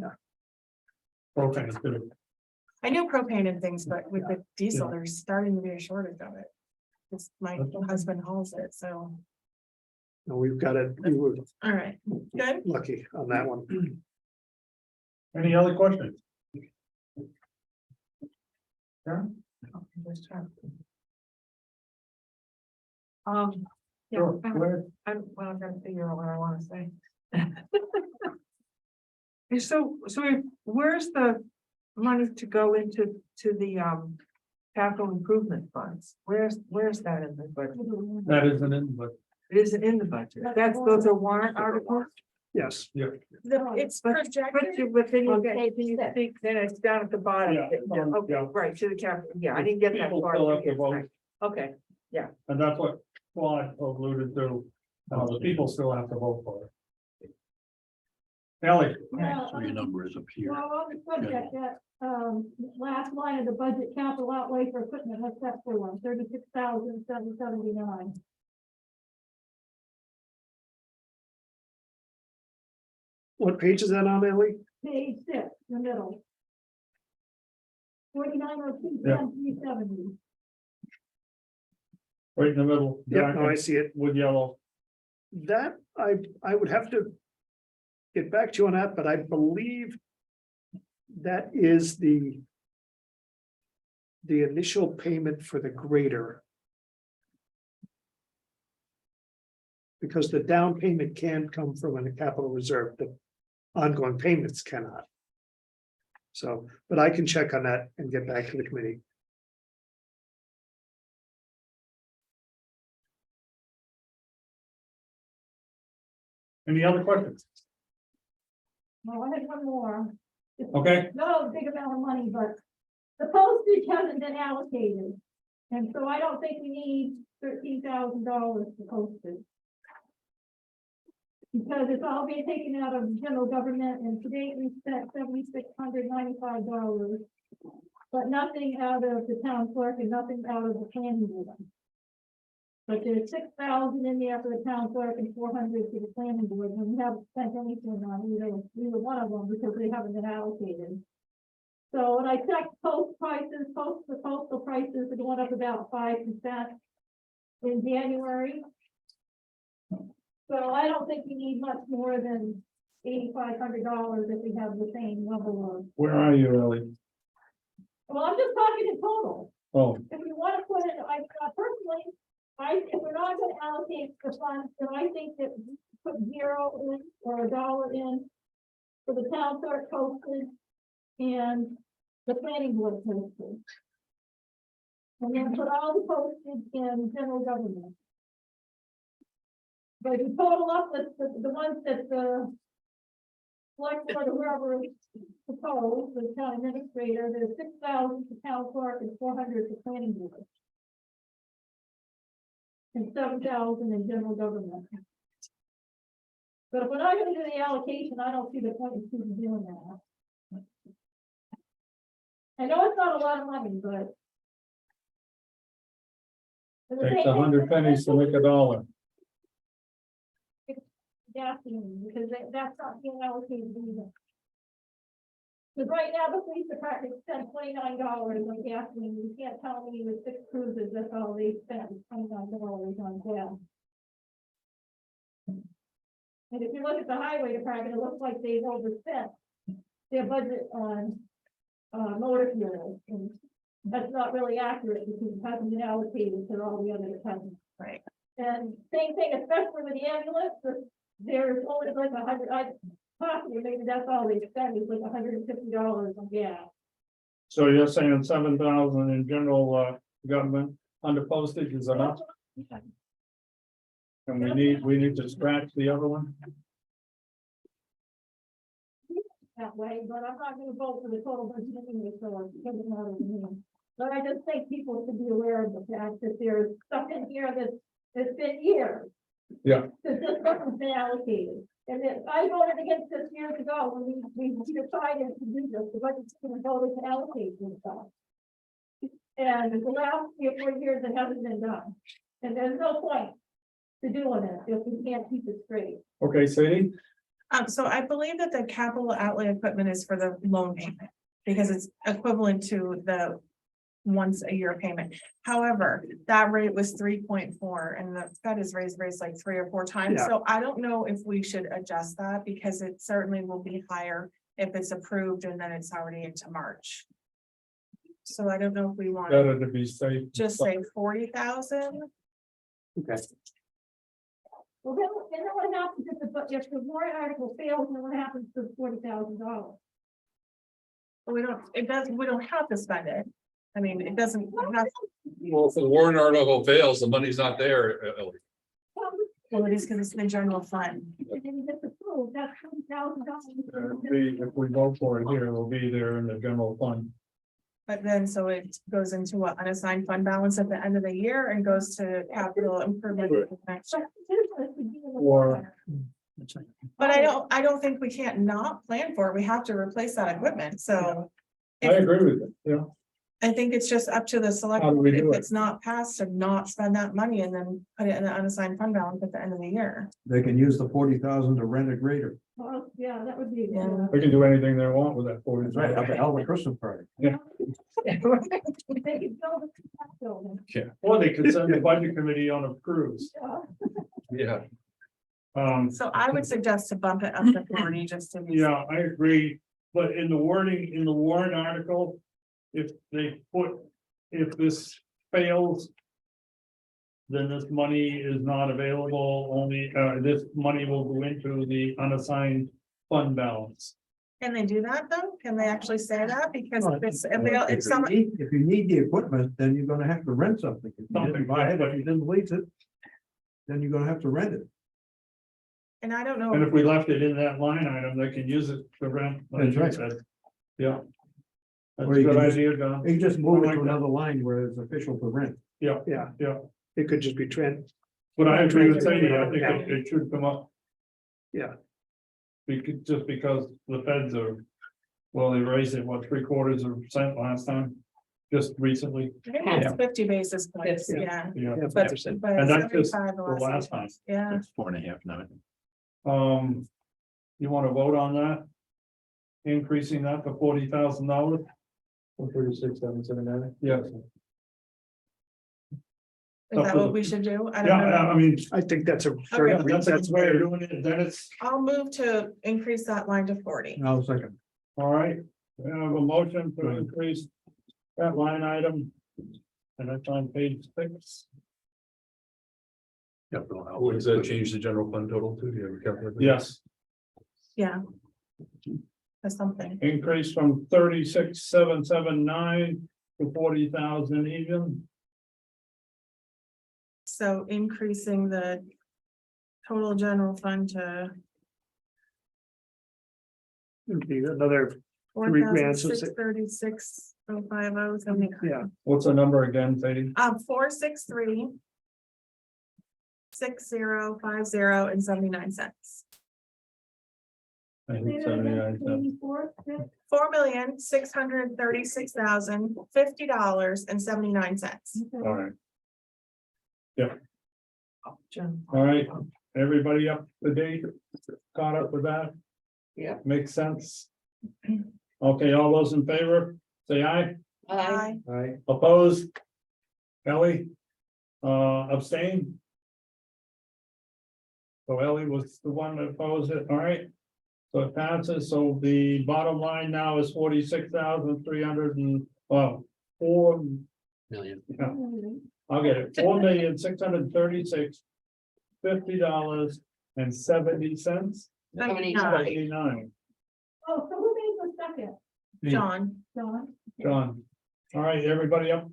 A: Propane is good.
E: I knew propane and things, but with the diesel, there's starting to be a shortage of it. 'Cause my husband hauls it, so,
F: and we've got it, we were
E: all right, good.
F: lucky on that one.
A: Any other questions? Yeah,
J: Yeah,
A: sure. Go ahead.
J: I'm trying to figure out what I wanna say. So where's the money to go into the capital improvement funds? Where's that in the budget?
A: That isn't in, but
J: It isn't in the budget. Those are warrant articles?
F: Yes,
E: It's
J: But
E: projected,
J: but then you
H: Okay.
J: think, then it's down at the bottom.
A: Yeah,
J: Okay,
A: yeah.
J: right, to the capital, yeah, I didn't get that
A: people
J: far.
A: still have to vote,
J: Okay,
A: and that's what Claude alluded to. The people still have to vote for it. Ellie,
H: Well,
C: Your number is up here.
H: well, on the subject, that, last line of the budget, capital outlay for equipment, what's that for? 36,779.
F: what page is that on, Ellie?
H: Page 6, the middle. 4902,
A: Yeah.
H: 370.
A: right in the middle.
F: Yeah, no, I see it.
A: With yellow.
F: That, I would have to get back to you on that, but I believe that is the initial payment for the grader. Because the down payment can come from a capital reserve, the ongoing payments cannot. So, but I can check on that and get back to the committee.
A: Any other questions?
H: Well, I had one more. It's
A: Okay.
H: not a big amount of money, but the postage hasn't been allocated. And so I don't think we need $13,000 for postage. Because it's all being taken out of general government, and today we spent $7,695. But nothing out of the town clerk and nothing out of the planning board. But there's 6,000 in there for the town clerk and 400 for the planning board, and we haven't spent anything on either one of them because they haven't been allocated. So when I checked the postal prices are going up about 5% in January. So I don't think we need much more than $8,500 if we have the same level of,
A: Where are you, Ellie?
H: well, I'm just talking in total.
A: Oh,
H: If we want to put it, personally, if we're not gonna allocate the funds, then I think that we put $0 in or $1 in for the town clerk postage and the planning board postage. And then put all the postage in general government. But if you total up the ones that the select board or whoever proposed, the town administrator, there's 6,000 for town clerk and 400 for planning board. And 7,000 in general government. But if we're not gonna do the allocation, I don't see the point in keeping doing that. I know it's not a lot of money, but.
A: takes 100 pennies to make a dollar.
H: Yeah, because that's not being allocated either. Because right now, the police department spent $29 on gasoline. You can't tell me with 6 cruisers, that's all they spent, $29 on gas. And if you look at the highway department, it looks like they've overspent their budget on motor fuel. And that's not really accurate because it hasn't been allocated to all the other departments.
E: Right.
H: And same thing, especially with the ambulance, the there's only like possibly, maybe that's all they spend is like $150 on gas.
A: So you're saying 7,000 in general, government under postage is enough? And we need to scratch the other one?
H: That way, but I'm not gonna vote for the total budget anyway, so it doesn't matter to me. But I just think people should be aware of the fact that there's stuff in here that's been years.
A: Yeah.
H: That just hasn't been allocated. And then I voted against this years ago when we decided to do this, the budget's gonna vote to allocate some stuff. And the last 3 or 4 years, it hasn't been done. And there's no point to doing it if we can't keep it straight.
A: Okay, Sadie?
E: So I believe that the capital outlay equipment is for the loan payment, because it's equivalent to the once a year payment. However, that rate was 3.4 and the Fed has raised rates like 3 or 4 times.
F: Yeah.
E: So I don't know if we should adjust that because it certainly will be higher if it's approved and then it's already into March. So I don't know if we want to
A: Better to be safe.
E: just say 40,000.
F: Okay.
H: Well, then what happens if the warrant article fails, then what happens to the $40,000?
E: We don't have to spend it. I mean, it doesn't have,
C: Well, if the warrant article fails, the money's not there.
E: well, it is because it's in the general fund.
H: And then it's approved, that's $20,000.
A: If we vote for it here, it'll be there in the general fund.
E: But then, so it goes into what unassigned fund balance at the end of the year and goes to capital improvement next year.
A: Or-
E: But I don't think we can't not plan for it. We have to replace that equipment, so.
A: I agree with it, yeah.
E: I think it's just up to the select,
A: How do we
E: board
A: do
E: if
A: it?
E: it's not passed, to not spend that money and then put it in the unassigned fund balance at the end of the year.
K: They can use the 40,000 to rent a grader.
H: Well, yeah, that would be.
E: Yeah.
A: We can do anything they want with that 40.
K: That's right, have a hell of a Christmas party.
H: They could build a building.
A: Or they could send the budget committee on a cruise.
H: Yeah.
C: Yeah.
E: So I would suggest to bump it up to 40 just to be.
A: Yeah, I agree, but in the wording, in the warrant article, if this fails. Then this money is not available, only, this money will go into the unassigned fund balance.
E: Can they do that though? Can they actually say that? Because
K: Well,
E: if some,
K: If you need the equipment, then you're gonna have to rent something. If you didn't buy it, if you didn't lease it, then you're gonna have to rent it.
E: and I don't know.
A: And if we left it in that line item, they can use it to rent. like
K: That's
A: you
K: right.
A: said. Yeah. That's
K: Or
A: a
K: you
A: good
K: can just-
A: idea, Don.
K: You just move it
A: like
K: to
A: that.
K: another line where it's official to rent.
A: Yeah,
F: Yeah,
A: yeah,
F: it could just be trend.
A: but I agree with Sadie, I think it should come up.
F: Yeah.
A: Just because the feds are, well, they raised it, what, 0.75% last time, just recently,
E: It's 50 basis points,
F: Yeah.
E: yeah.
A: yeah.
F: Yeah,
E: But
A: And that's just
E: 75
A: the last time.
E: Yeah,
G: It's 4.5 now.
A: You wanna vote on that? Increasing that to $40,000? 36,779, yes.
E: is that what we should do? I don't
A: Yeah,
E: know.
A: I mean,
F: I think that's a.
E: Okay.
A: that's a good way of doing it, then it's,
E: I'll move to increase that line to 40.
K: I'll second.
A: all right, we have a motion to increase that line item. And that's on page 6.
C: What does that change the general fund total to? Do you have a calculator?
A: Yes,
E: Yeah. That's something.
A: increase from 36,779 to 40,000 even.
E: So increasing the total general fund to
F: It'd be another,
E: four
F: $3,000,
E: thousand
F: so
E: six 36,050 something.
F: yeah,
A: What's the number again, Sadie?
E: 463 6050 and 79 cents.
A: I think 79 cents.
E: 4,636,050 and 79 cents.
A: All right,
J: Jim.
A: all right, everybody up to date, caught up with that?
J: Yeah.
A: Makes sense. Okay, all those in favor, say aye.
E: Aye.
K: Aye.
A: Opposed? Ellie? Abstain? So Ellie was the one that opposed it, all right? So it passes, so the bottom line now is 46,300 and, 4
C: Million.
A: I'll get it, $4,636,50 and 70 cents.
J: 79.
A: 79.
H: Oh, so who made the second?
E: John,
H: John?
A: John. All right, everybody up?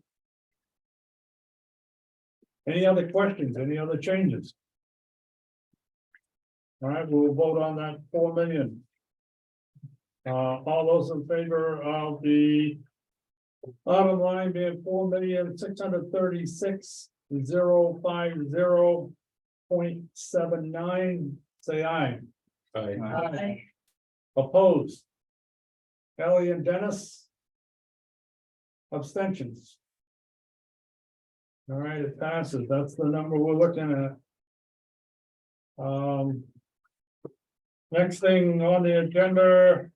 A: Any other questions? Any other changes? All right, we'll vote on that 4 million. All those in favor of the bottom line being 4,636,050.79, say aye.
E: Aye.
A: Opposed? Ellie and Dennis? Abstentions? All right, it passes. That's the number we're looking at. Next thing on the agenda.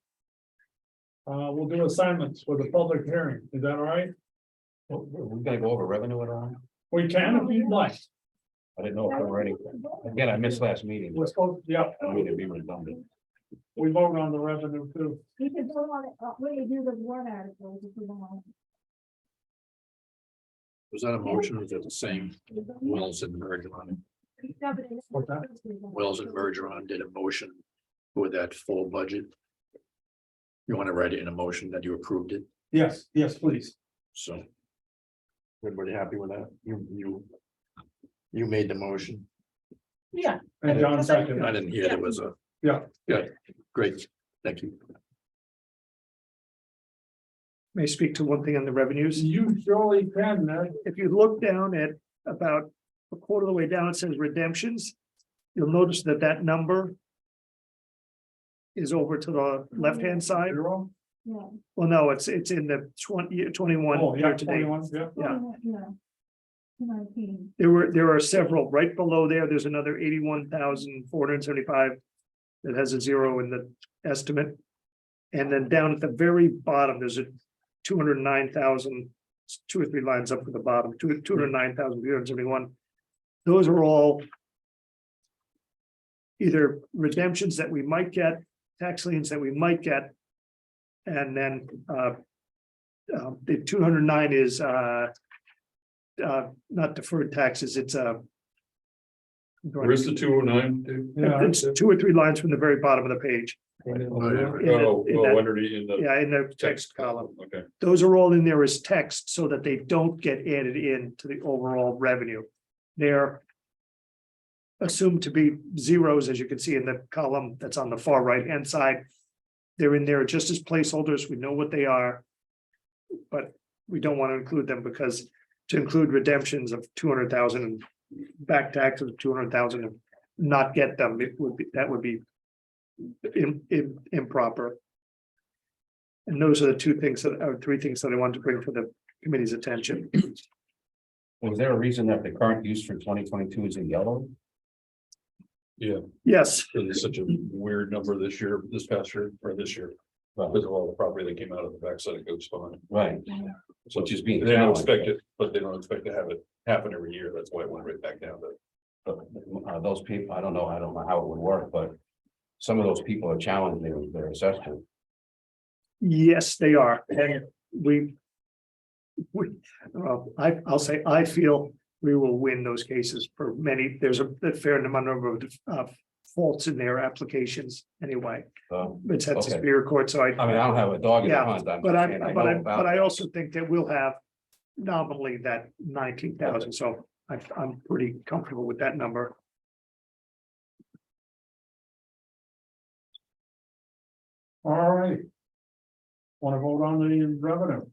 A: We'll do assignments for the public hearing. Is that all right?
I: We're gonna go over revenue at all?
A: We can if you'd like.
I: I didn't know if there were any, again, I missed last meeting.
A: We're supposed, yeah,
I: I don't mean to be redundant.
A: we vote on the revenue too.
H: You can vote on it, when you do the warrant articles, if you want.
C: Was that a motion or is it the same? Wells and Bergeron,
A: What's that?
C: Wells and Bergeron did a motion with that full budget. You want to write it in a motion that you approved it,
A: Yes, yes, please.
C: so. Everybody happy with that? You made the motion.
E: yeah.
A: And John second.
C: I didn't hear there was a.
A: Yeah.
C: Yeah, great, thank you.
F: May I speak to one thing on the revenues?
A: You surely can,
F: If you look down at about a quarter of the way down, it says redemptions. You'll notice that that number is over to the left-hand side.
A: Zero?
H: Yeah.
F: Well, no, it's in the 21
A: Oh, yeah,
F: year to date.
A: 21, yeah.
F: Yeah.
H: Yeah. 19.
F: There are several right below there. There's another 81,475 that has a zero in the estimate. And then down at the very bottom, there's a 209,000, 2 or 3 lines up at the bottom, 209,371. Those are all either redemptions that we might get, tax liens that we might get. And then the 209 is not deferred taxes, it's
C: Where's the 209?
F: it's 2 or 3 lines from the very bottom of the page.
C: Oh,
F: in that-
C: underneath in the
F: Yeah, in the text column.
C: Okay.
F: Those are all in there as text so that they don't get added into the overall revenue. They're assumed to be zeros, as you can see in the column that's on the far right-hand side. They're in there just as placeholders. We know what they are. But we don't want to include them because to include redemptions of 200,000 and back taxes of 200,000 and not get them, that would be improper. And those are the 3 things that I wanted to bring to the committee's attention.
I: Was there a reason that the current use for 2022 is in yellow?
C: Yeah,
F: Yes,
C: it's such a weird number this year, this past year, or this year. Because of all the property that came out of the backside of Goats Pond.
I: Right.
C: So
I: Which is being
C: they don't
I: challenged.
C: expect it, but they don't expect to have it happen every year. That's why it went right back down to.
I: But those people, I don't know how it would work, but some of those people are challenging their assessment.
F: yes, they are. And I'll say, I feel we will win those cases for many. There's a fair number of faults in their applications anyway. It's at
I: Okay.
F: Superior Court, so
I: I mean, I don't have a dog in the
F: Yeah,
I: hunt. I'm
F: but
I: just saying, I know about
F: but I
I: it.
F: also think that we'll have nominally that 19,000, so I'm pretty comfortable with that number.
A: All right. Want to vote on the revenue?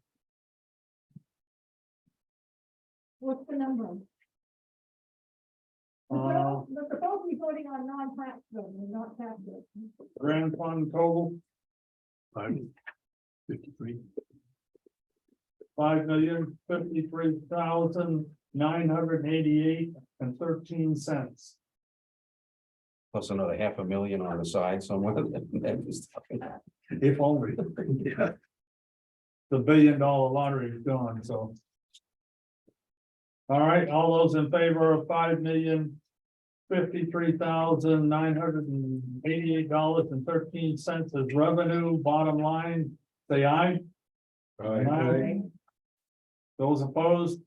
H: What's the number? We're supposed to be voting on non-tax revenue, not tax revenue.
A: Grand fund total,
C: 53.
A: 5,053,988.13.
I: Plus another 500,000 on the side somewhere.
A: If only.
F: Yeah.
A: The $1 billion lottery is gone, so. All right, all those in favor of $5,053,988.13 as revenue, bottom line, say aye. Aye. Those opposed?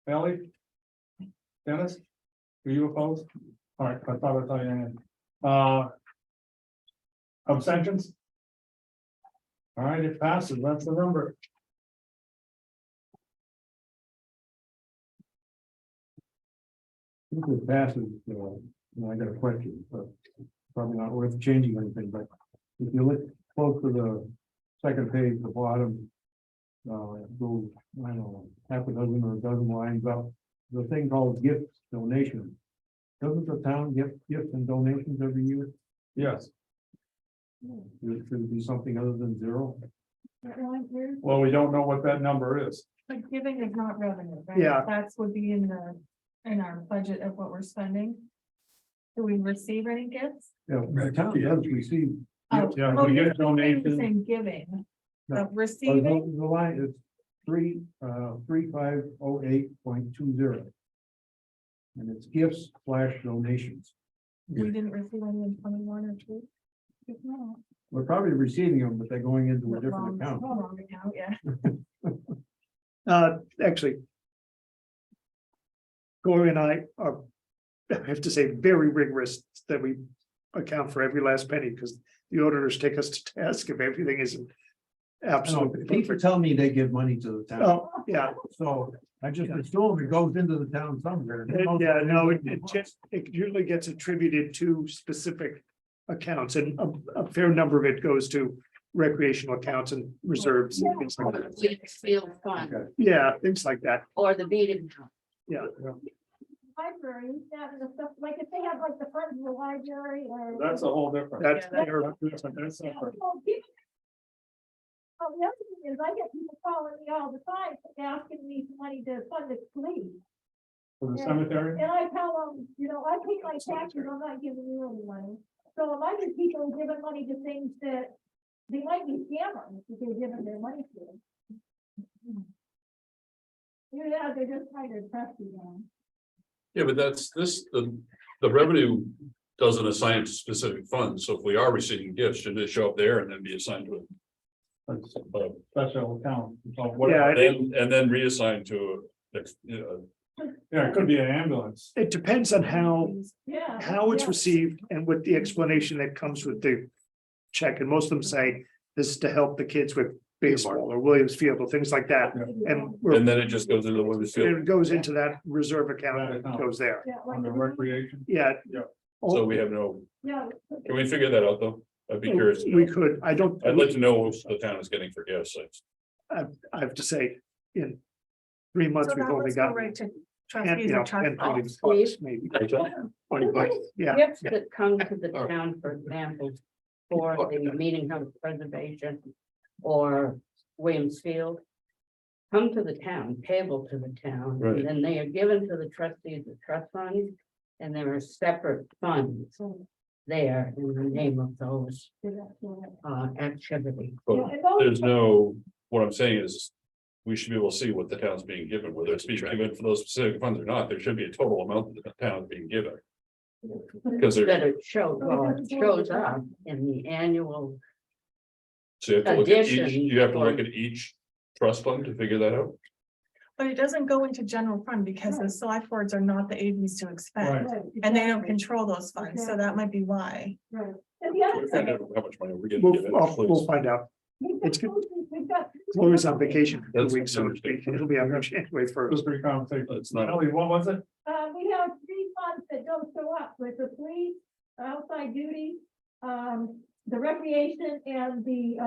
A: Ellie? Dennis? Are you opposed? All right, I thought I'd tell you. Abstentions? All right, it passes, that's the number.
K: If it passes, I got a question, but probably not worth changing anything, but if you look close to the second page, the bottom. Go, I don't know, half a dozen or a dozen lines up, the thing called gifts, donations. Doesn't the town get gifts and donations every year?
A: Yes,
K: Should it be something other than zero?
A: well, we don't know what that number is.
E: But giving is not revenue, right?
F: Yeah.
E: That's would be in our budget of what we're spending. Do we receive any gifts?
K: Yeah, the town does receive.
E: Oh,
A: Yeah,
E: oh,
A: we get
E: you're
A: donations.
E: saying giving,
K: No.
E: but receiving,
K: The line is 3508.20. And it's gifts / donations.
E: we didn't receive any in 21 or 2.
K: We're probably receiving them, but they're going into a different account.
E: Wrong account, yeah.
F: Actually. Gloria and I are, I have to say, very rigorous that we account for every last penny, because the auditors take us to task if everything isn't absolutely
K: People
F: perfect.
K: tell me they give money to the town,
F: Oh, yeah,
K: so I just assume it goes into the town somewhere.
F: yeah, no, it usually gets attributed to specific accounts, and a fair number of it goes to recreational accounts and reserves. And things like that.
L: Field fund
F: Yeah, things like that,
L: or the meeting.
F: yeah.
H: Library, that and the stuff, like if they have like the front of the library or.
A: That's a whole different.
F: That's
E: Yeah,
A: That's separate.
H: Oh, the other thing is, I get people calling me all the time, asking me for money to fund the police.
A: For the cemetery,
H: And I tell them, I pay my taxes, I'm not giving you any money. So if I get people giving money to things that they might be scammers, if they're giving their money to. Yeah, they're just trying to impress you then.
C: Yeah, but that's the revenue doesn't assign to specific funds, so if we are receiving gifts, should it show up there and then be assigned to
A: that's
C: a
A: special account. So
F: Yeah,
A: what-
F: I think
C: and then reassigned to
A: Yeah, it could be an ambulance.
F: it depends on how it's
H: Yeah.
F: received and with the explanation that comes with the check, and most of them say this is to help the kids with baseball or Williams Field or things like that. And
C: and then it just goes into the women's field.
F: it goes into that reserve account and goes there.
H: Yeah, like
A: Under
H: the-
A: recreation.
F: Yeah.
A: Yeah.
C: So we have no,
H: Yeah,
C: can we figure that out though? I'd be curious. to
F: We
C: know.
F: could, I don't,
C: I'd like to know what the town is getting for gifts.
F: I have to say, in 3 months,
E: So
F: we've
E: that
F: only
E: would go
F: got.
E: right to
F: And,
E: trustees
F: you know,
E: or trust.
F: 10, 20
L: funds.
F: bucks, maybe 20 bucks, yeah.
L: Gifts that come to the town, for example, for the meeting house preservation or Williams Field. Come to the town, payable to the town,
C: Right.
L: and then they are given to the trustees of trust funds. And there are separate funds there in the name of those activities.
C: But there's no, what I'm saying is, we should be able to see what the town's being given, whether it's being given for those specific funds or not, there should be a total amount that the town is being given. Because
L: That
C: there,
L: it shows up in the annual,
C: so you have to look at each,
L: addition
C: you have to look
L: or-
C: at each trust fund to figure that out.
E: But it doesn't go into general fund because the select boards are not the ABs to expend,
A: Right.
E: and they don't control those funds, so that might be why.
H: Right. And the other
C: Find
H: thing.
C: out how much money we're getting.
F: We'll,
C: given,
F: we'll
C: please.
F: find out. It's good.
H: We've got-
F: Chloe's on vacation for 2
C: That's
F: weeks, so to speak. It'll be on January
A: It
F: 1st.
A: was pretty conversation.
C: It's not,
A: Ellie, what was it?
H: We have 3 funds that don't show up with the police, outside duty, the recreation and the,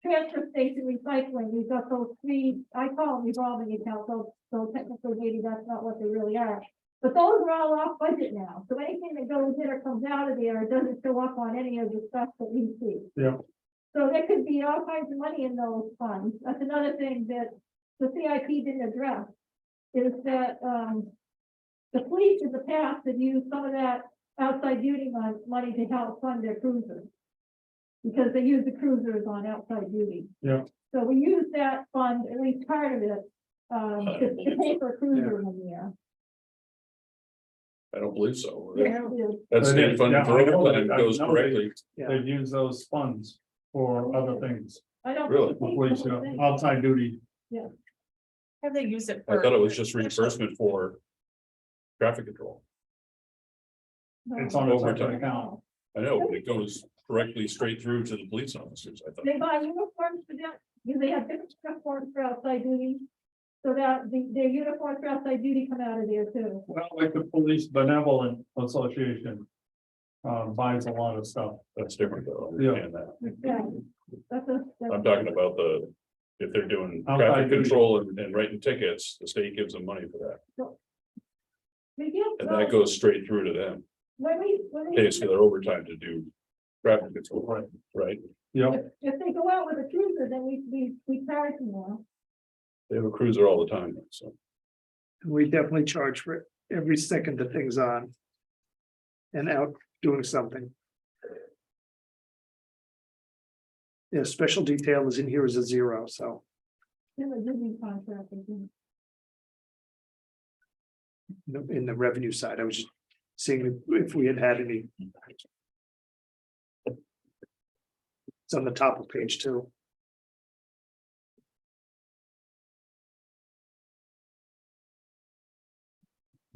H: transfer station recycling. We've got those 3, I call them revolving accounts, so technically maybe that's not what they really are. But those are all off budget now, so anything that goes in or comes out of there doesn't show up on any of the stuff that we see.
A: Yeah.
H: So there could be all kinds of money in those funds. That's another thing that the CIP didn't address. Is that, the police in the past have used some of that outside duty money to help fund their cruisers. Because they use the cruisers on outside duty.
A: Yeah.
H: So we use that fund, at least part of it, to pay for a cruiser in the year.
C: I don't believe so.
H: Yeah, it is.
C: That's
A: It
C: state
A: is,
C: funded
A: yeah,
C: for
A: I know
C: overtime,
A: that.
C: goes
A: I know that.
C: directly.
A: They've used those funds for other things,
H: I don't.
C: Really?
H: think
A: police,
H: the whole thing.
A: outside duty.
E: Have they used it
C: I
E: for?
C: thought it was just reimbursement for traffic control.
A: It's on a separate
C: Overtime.
A: account.
C: I know, but it goes directly straight through to the police officers, I thought.
H: They buy uniforms for them, because they have different uniforms for outside duty. So that their uniforms for outside duty come out of there too.
A: Well, like the Police Benevolent Association. Buys a lot of stuff.
C: That's different though. I
A: Yeah.
C: understand that.
H: Yeah.
C: I'm talking about if they're doing
A: Outside
C: traffic
A: duty.
C: control and writing tickets, the state gives them money for that.
H: They give,
C: And that goes straight through to them,
H: when we,
C: pays for their overtime to do traffic control, right?
A: Yep,
H: if they go out with a cruiser, then we charge them more.
C: They have a cruiser all the time, so.
F: We definitely charge for every second the thing's on. And out doing something. Yeah, special detail is in here as a 0, so.
H: In the Disney contract, I think.
F: In the revenue side, I was just seeing if we had any. It's on the top of page 2.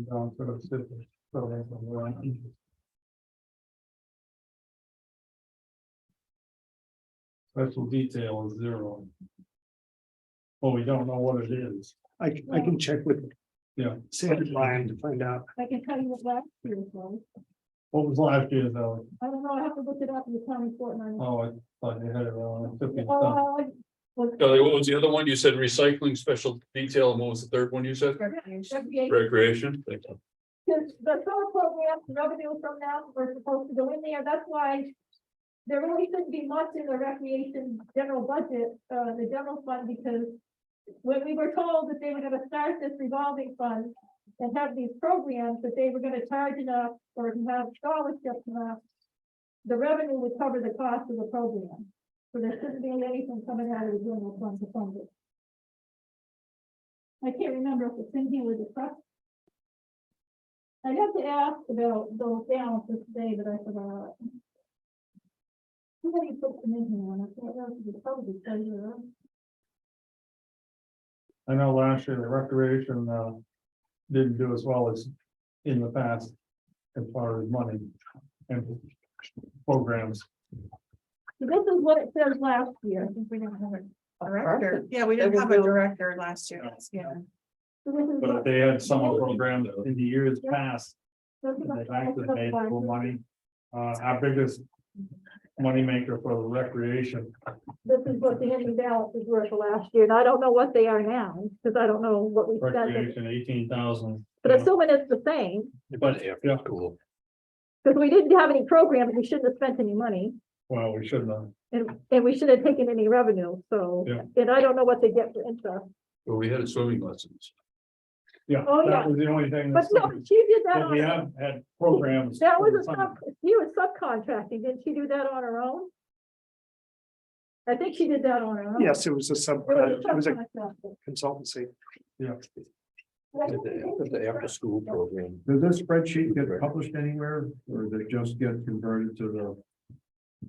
A: down to the city. So that's a lot. Special detail is 0. Well, we don't know what it is.
F: I can check with.
A: Yeah.
F: Sandy Ryan to find out.
H: I can tell you what last year was.
A: What was last year though?
H: I don't know, I have to look it up in the county fortnight.
A: Oh, I thought you had it wrong. It took me some-
C: Kelly, what was the other one? You said recycling, special detail, and what was the third one you said? Recreation. Thank you.
H: Because the summer program, the revenue from them were supposed to go in there, that's why. There really shouldn't be much in the recreation general budget, the general fund, because. When we were told that they were gonna start this revolving fund and have these programs, that they were gonna charge enough or have scholarships enough. The revenue would cover the cost of the program, so there shouldn't be anything coming out of the general fund to fund it. I can't remember if it's in here with the trust. I have to ask about those balances today, but I forgot. Somebody put them in here, and I thought that was probably treasurer.
A: I know last year the recreation didn't do as well as in the past as far as money and programs.
H: So this is what it says last year.
E: I think we didn't have a director. Yeah, we didn't have a director last year. Yeah.
H: So this is
A: But if
H: what-
A: they had summer programs in the years past,
H: this is
A: they
H: what-
A: actually made more money. Our biggest moneymaker for the recreation.
H: This is what the ending balances were for last year, and I don't know what they are now, because I don't know what we spent.
A: Recreation, 18,000.
H: But assuming it's the same,
A: But, yeah,
C: Cool.
H: because we didn't have any programs, we shouldn't have spent any money,
A: well, we shouldn't have.
H: and we shouldn't have taken any revenue, so.
A: Yeah.
H: And I don't know what they get for interest.
C: Well, we had swimming lessons.
A: Yeah,
H: Oh, yeah.
A: that was the only thing.
H: But no, she did that
A: But we
H: on,
A: have had programs.
H: that was
A: for
H: a
A: the summer.
H: she was subcontracting, didn't she do that on her own? I think she did that on her own.
F: Yes, it was a sub, it was a consultancy.
A: Yeah.
I: The after school program.
K: Does this spreadsheet get published anywhere, or does it just get converted to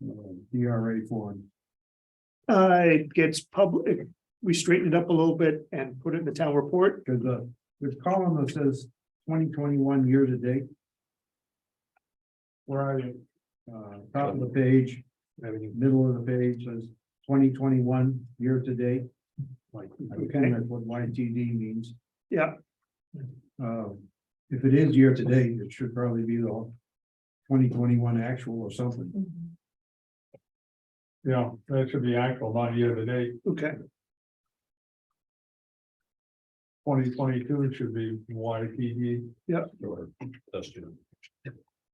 K: the DRA form?
F: It gets public, we straightened it up a little bit and put it in the town report.
K: Because there's a column that says 2021 year to date.
A: Where are you?
K: Top of the page, middle of the page says 2021 year to date. Like, I think that's what YTD means.
F: Yeah,
K: If it is year to date, it should probably be the 2021 actual or something.
A: Yeah, that should be actual, not year to date.
F: okay.
A: 2022 should be YTD.
C: Or that's,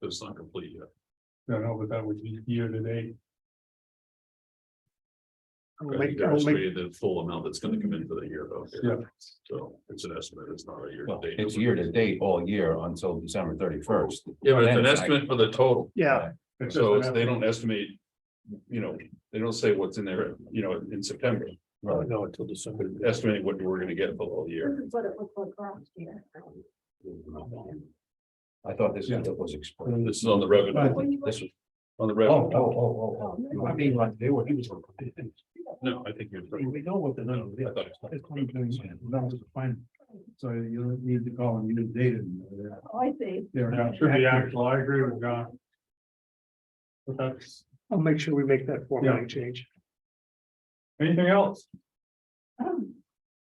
C: it's not complete yet.
A: No, but that would be year to date.
F: I'll
C: I
F: make-
C: think they're
F: I'll make-
C: estimating the full amount that's gonna come in for the year though.
A: Yeah.
C: So it's an estimate, it's not a year
I: Well,
C: to date.
I: it's year to date all year until December 31st.
C: Yeah, but it's an
I: Then
C: estimate for the total.
F: Yeah,
A: It's
C: So
A: just an
C: they don't estimate, they don't say what's in there, in September.
I: Right.
C: No, until December. Estimating what we're gonna get for the whole year.
H: This is what it looked like last year.
I: I thought this was explained.
C: This is on the revenue. This is on the revenue.
I: Oh. I mean, like, they were.
C: No, I think you're.
K: We know what the number is.
C: I thought it was-
K: It's 2021. That was the final. So you need to call and use data.
H: Oh, I see.
A: Yeah, should be actual, I agree with John. But that's,
F: I'll make sure we make that formatting change.
A: anything else?
H: Um,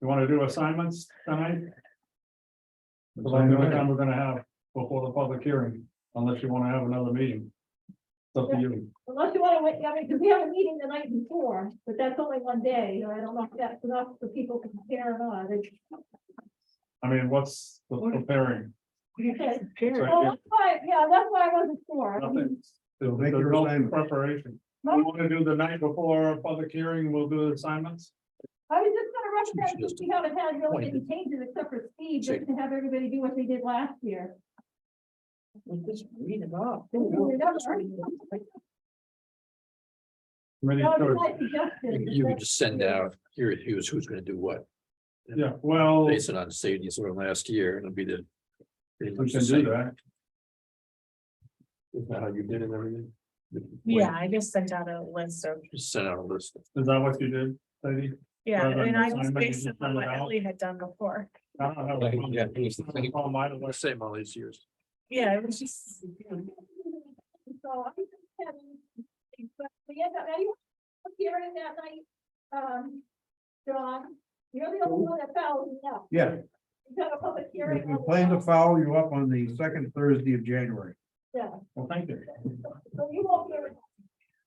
A: You wanna do assignments tonight? Because that's the only time we're gonna have before the public hearing, unless you wanna have another meeting. It's up to you.
H: Unless you wanna wait, I mean, because we have a meeting the night before, but that's only one day, I don't know if that's enough for people to compare or not.
A: I mean, what's the preparing?
H: Okay.
F: Here.
H: Oh, that's why, yeah, that's why I wasn't sure.
A: Nothing. There's
K: Make your
A: no
K: assignment.
A: preparation. You wanna do the night before a public hearing, we'll do the assignments?
H: I was just gonna rush that, since we haven't had really any changes except for Steve, just to have everybody do what they did last year.
L: Just read it off.
A: Committee
H: That was
A: choice.
H: my suggestion.
M: You can just send out, here's who's gonna do what,
A: Yeah, well,
M: based on Sadie's sort of last year, and it'll be the.
A: we can do that.
M: Is that how you did it and everything?
E: Yeah, I just sent out a list of,
M: Just send out a list.
A: Is that what you did, Sadie?
E: yeah,
A: Rather
E: and
A: than
E: I just
A: assignment, you
E: based
A: just
E: it on
A: send it
E: what
A: out?
E: Ellie had done before.
A: I don't have a problem.
M: Yeah, it's the
A: I don't have a problem either way.
M: same all these years.
E: Yeah, it was just,
H: So I just having, but we end up, now you hearing that night, John, you're the only one that fell, no,
K: Yeah,
H: you got a public hearing.
K: we
H: on the
K: plan to
H: house.
K: follow you up on the second Thursday of January.
H: Yeah,
A: Well, thank you.
H: so you won't hear it.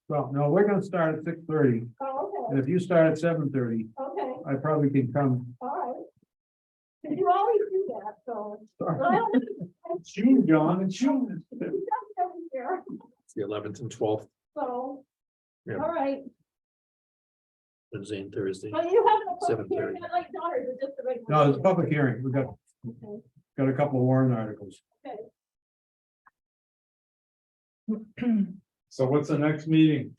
K: Well, no, we're gonna start at 6:30,
H: Oh,
K: and if you start at 7:30,
H: okay,
K: I probably can come.
H: all right. Cause you always do that, so. But I don't think
A: It's you, John, it's you.
H: it's done every year,
M: It's the 11th and 12th,
H: so,
M: Yeah.
H: all right.
M: Wednesday and Thursday.
H: But you have a public
M: 7:30.
H: hearing that night, John, or is it just a regular?
K: No, it's a public hearing. We got
H: Okay.
K: a couple of warrant articles.
A: So what's the next meeting?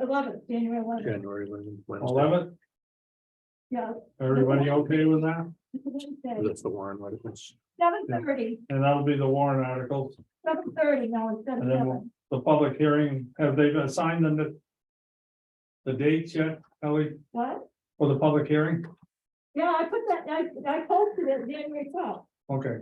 H: 11th, January 11th,
M: January 11th, Wednesday.
A: 11th?
H: yeah.
A: Everybody okay with that?
H: It's a Wednesday.
M: That's the warrant articles.
H: 7:30,
A: And that'll be the warrant articles.
H: 7:30, no, instead of
A: And then
H: 7.
A: the public hearing, have they assigned them the dates yet, Ellie,
H: What?
A: for the public hearing?
H: Yeah, I put that, I posted it January 12th.
A: Okay,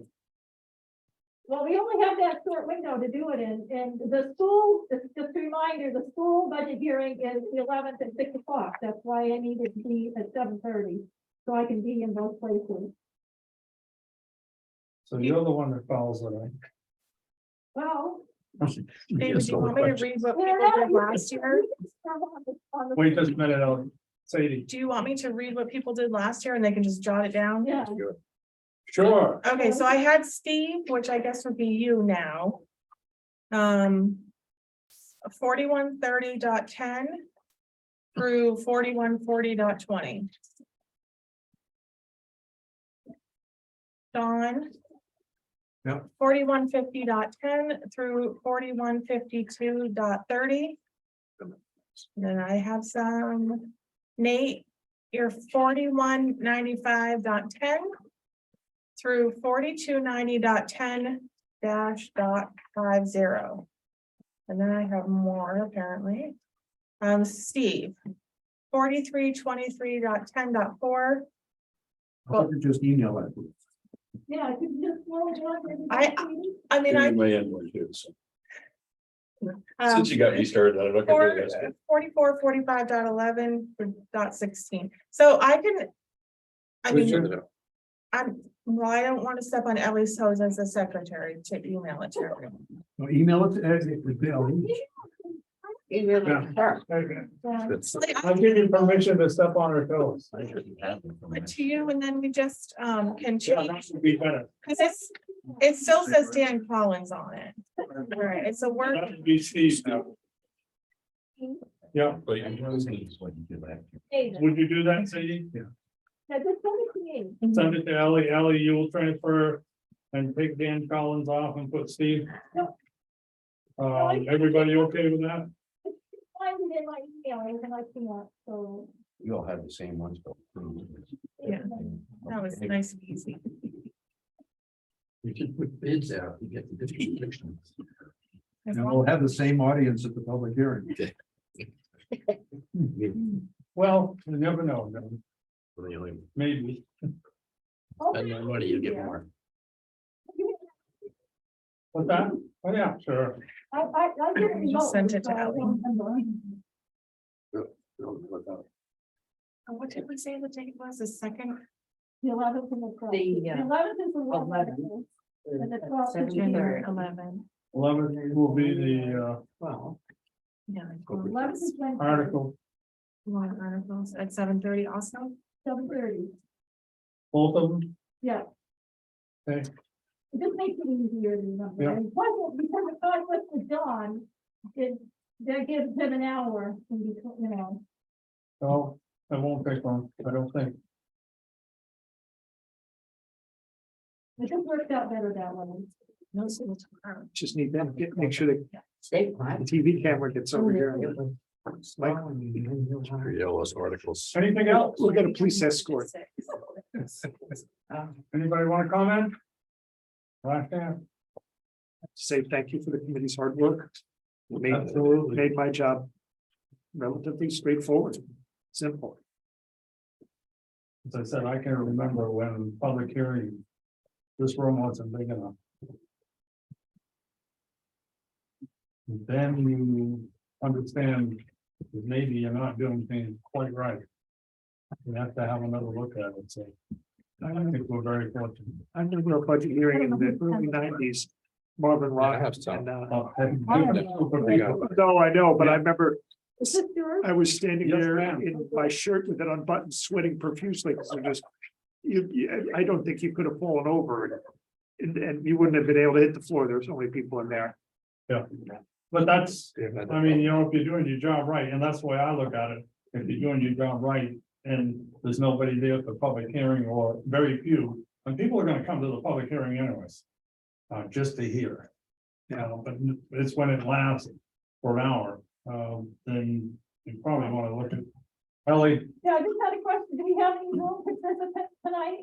H: Well, we only have that short window to do it in, and the school, just a reminder, the school budget hearing is the 11th at 6 o'clock. That's why I needed to be at 7:30, so I can be in both places.
A: so you're the one that follows it, right?
H: Well.
E: David, do you want me to read what
H: we're
E: people
H: not-
E: did last year?
H: on the-
A: Wait just a minute, Ellie. Sadie.
E: Do you want me to read what people did last year and they can just jot it down?
H: Yeah,
A: Sure.
E: Okay, so I had Steve, which I guess would be you now. 4130.10 through 4140.20. Don.
K: Yep.
E: 4150.10 through 4152.30. Then I have some, Nate, you're 4195.10 through 4290.10 -.50. And then I have more apparently. Steve, 4323.10.4.
K: I'll have to just email that.
H: yeah, could you just roll it on?
E: I mean, I,
C: My end one too, so.
E: um,
C: Since you got me started, I don't know.
E: 4445.11.16. So I can. I mean, well, I don't want to step on Ellie's toes as the secretary to email it to her.
K: No, email it to Bill.
L: Email
A: Yeah.
L: it her.
A: Okay.
M: That's.
A: I'll give you permission to step on her toes.
E: It to you and then we just can
A: Yeah,
E: change,
A: that would be better.
E: because it still says Dan Collins on it. All right, it's a word.
A: That would be Steve now. Yeah,
C: But you-
H: Hey,
A: would you do that, Sadie?
H: now just send it to me.
A: Send it to Ellie. Ellie, you will transfer and take Dan Collins off and put Steve.
H: Yep.
A: Everybody okay with that?
H: Find it in my email, and I can't, so.
I: You all have the same ones, but.
E: Yeah. That was nice and easy.
M: You should put bids out, you get the different.
K: And we'll have the same audience at the public hearing.
A: Well, you never know, maybe.
M: Spend more money, you get more.
A: What's that? Oh, yeah, sure.
H: I didn't
E: You
H: know.
E: sent it to
H: so I
E: Ellie.
H: don't remember.
E: What did we say the date was, the second?
H: The 11th and the 12th.
L: The,
H: The 11th is the
L: 11th.
H: And the 12th is the
E: June
L: Third.
E: 11.
A: 11 will be the
L: Well,
E: Yeah.
H: 11th is Wednesday,
A: article,
E: Warrant articles at 7:30 also.
H: 7:30.
A: both of them.
H: Yeah.
A: Okay.
H: It just makes it easier to remember.
A: Yeah.
H: And plus, because it's not with the John, that gives him an hour in between, you know.
A: So it won't take long, I don't think.
H: It just worked out better that way.
E: No school tomorrow.
F: Just need them, make sure that
L: stay
F: the
L: quiet.
F: TV camera gets over here. Like,
I: Yellow's articles.
A: Anything else?
F: we'll get a police escort.
A: Anybody want to comment? Right there.
F: Say thank you for the committee's hard work. Made,
A: Absolutely.
F: made my job relatively straightforward, simple.
A: As I said, I can remember when public hearing, this room wasn't big enough. Then you understand that maybe you're not doing things quite right. You have to have another look at it, so. I think we're very fortunate.
F: I remember a budget hearing in the early nineties, Marvin Rock.
I: I have some.
F: and,
A: Oh,
F: No, I know, but I remember
H: Is this yours?
F: I was standing
A: Yes,
F: there
A: ma'am.
F: in my shirt with it unbuttoned, sweating profusely, because I just. I don't think you could have fallen over and you wouldn't have been able to hit the floor. There was so many people in there.
A: Yeah, but that's, I mean, you know, if you're doing your job right, and that's the way I look at it, if you're doing your job right. And there's nobody there at the public hearing or very few, and people are gonna come to the public hearing anyways. Just to hear. You know, but it's when it lasts for an hour, then you probably wanna look at. Ellie,
H: Yeah, I just had a question. Do we have any new participants tonight?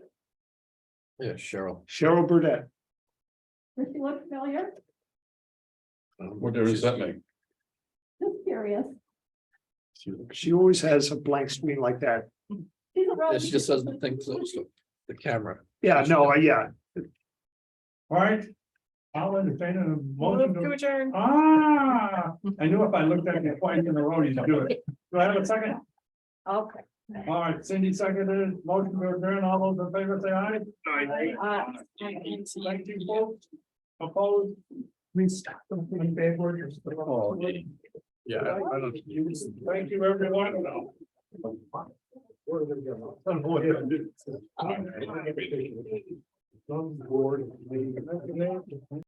I: Yeah, Cheryl.
F: Cheryl Burdette.
H: Does she look familiar?
C: what difference does that make?
H: Just curious.
F: She always has a blank screen like that.
H: She's a real.
M: She just doesn't think so, the camera.
F: Yeah, no, yeah.
A: all right. I'll entertain a motion
E: Move to
A: to.
E: adjourn.
A: I knew if I looked at you twice in a row, you'd do it. Do I have a second?
L: Okay.
A: All right, Cindy seconded, motion to adjourn, all those in favor say aye. Thank you, folks. Opposed? Please stop. In favor?
I: Yeah. I don't.
A: Thank you, everyone. Board.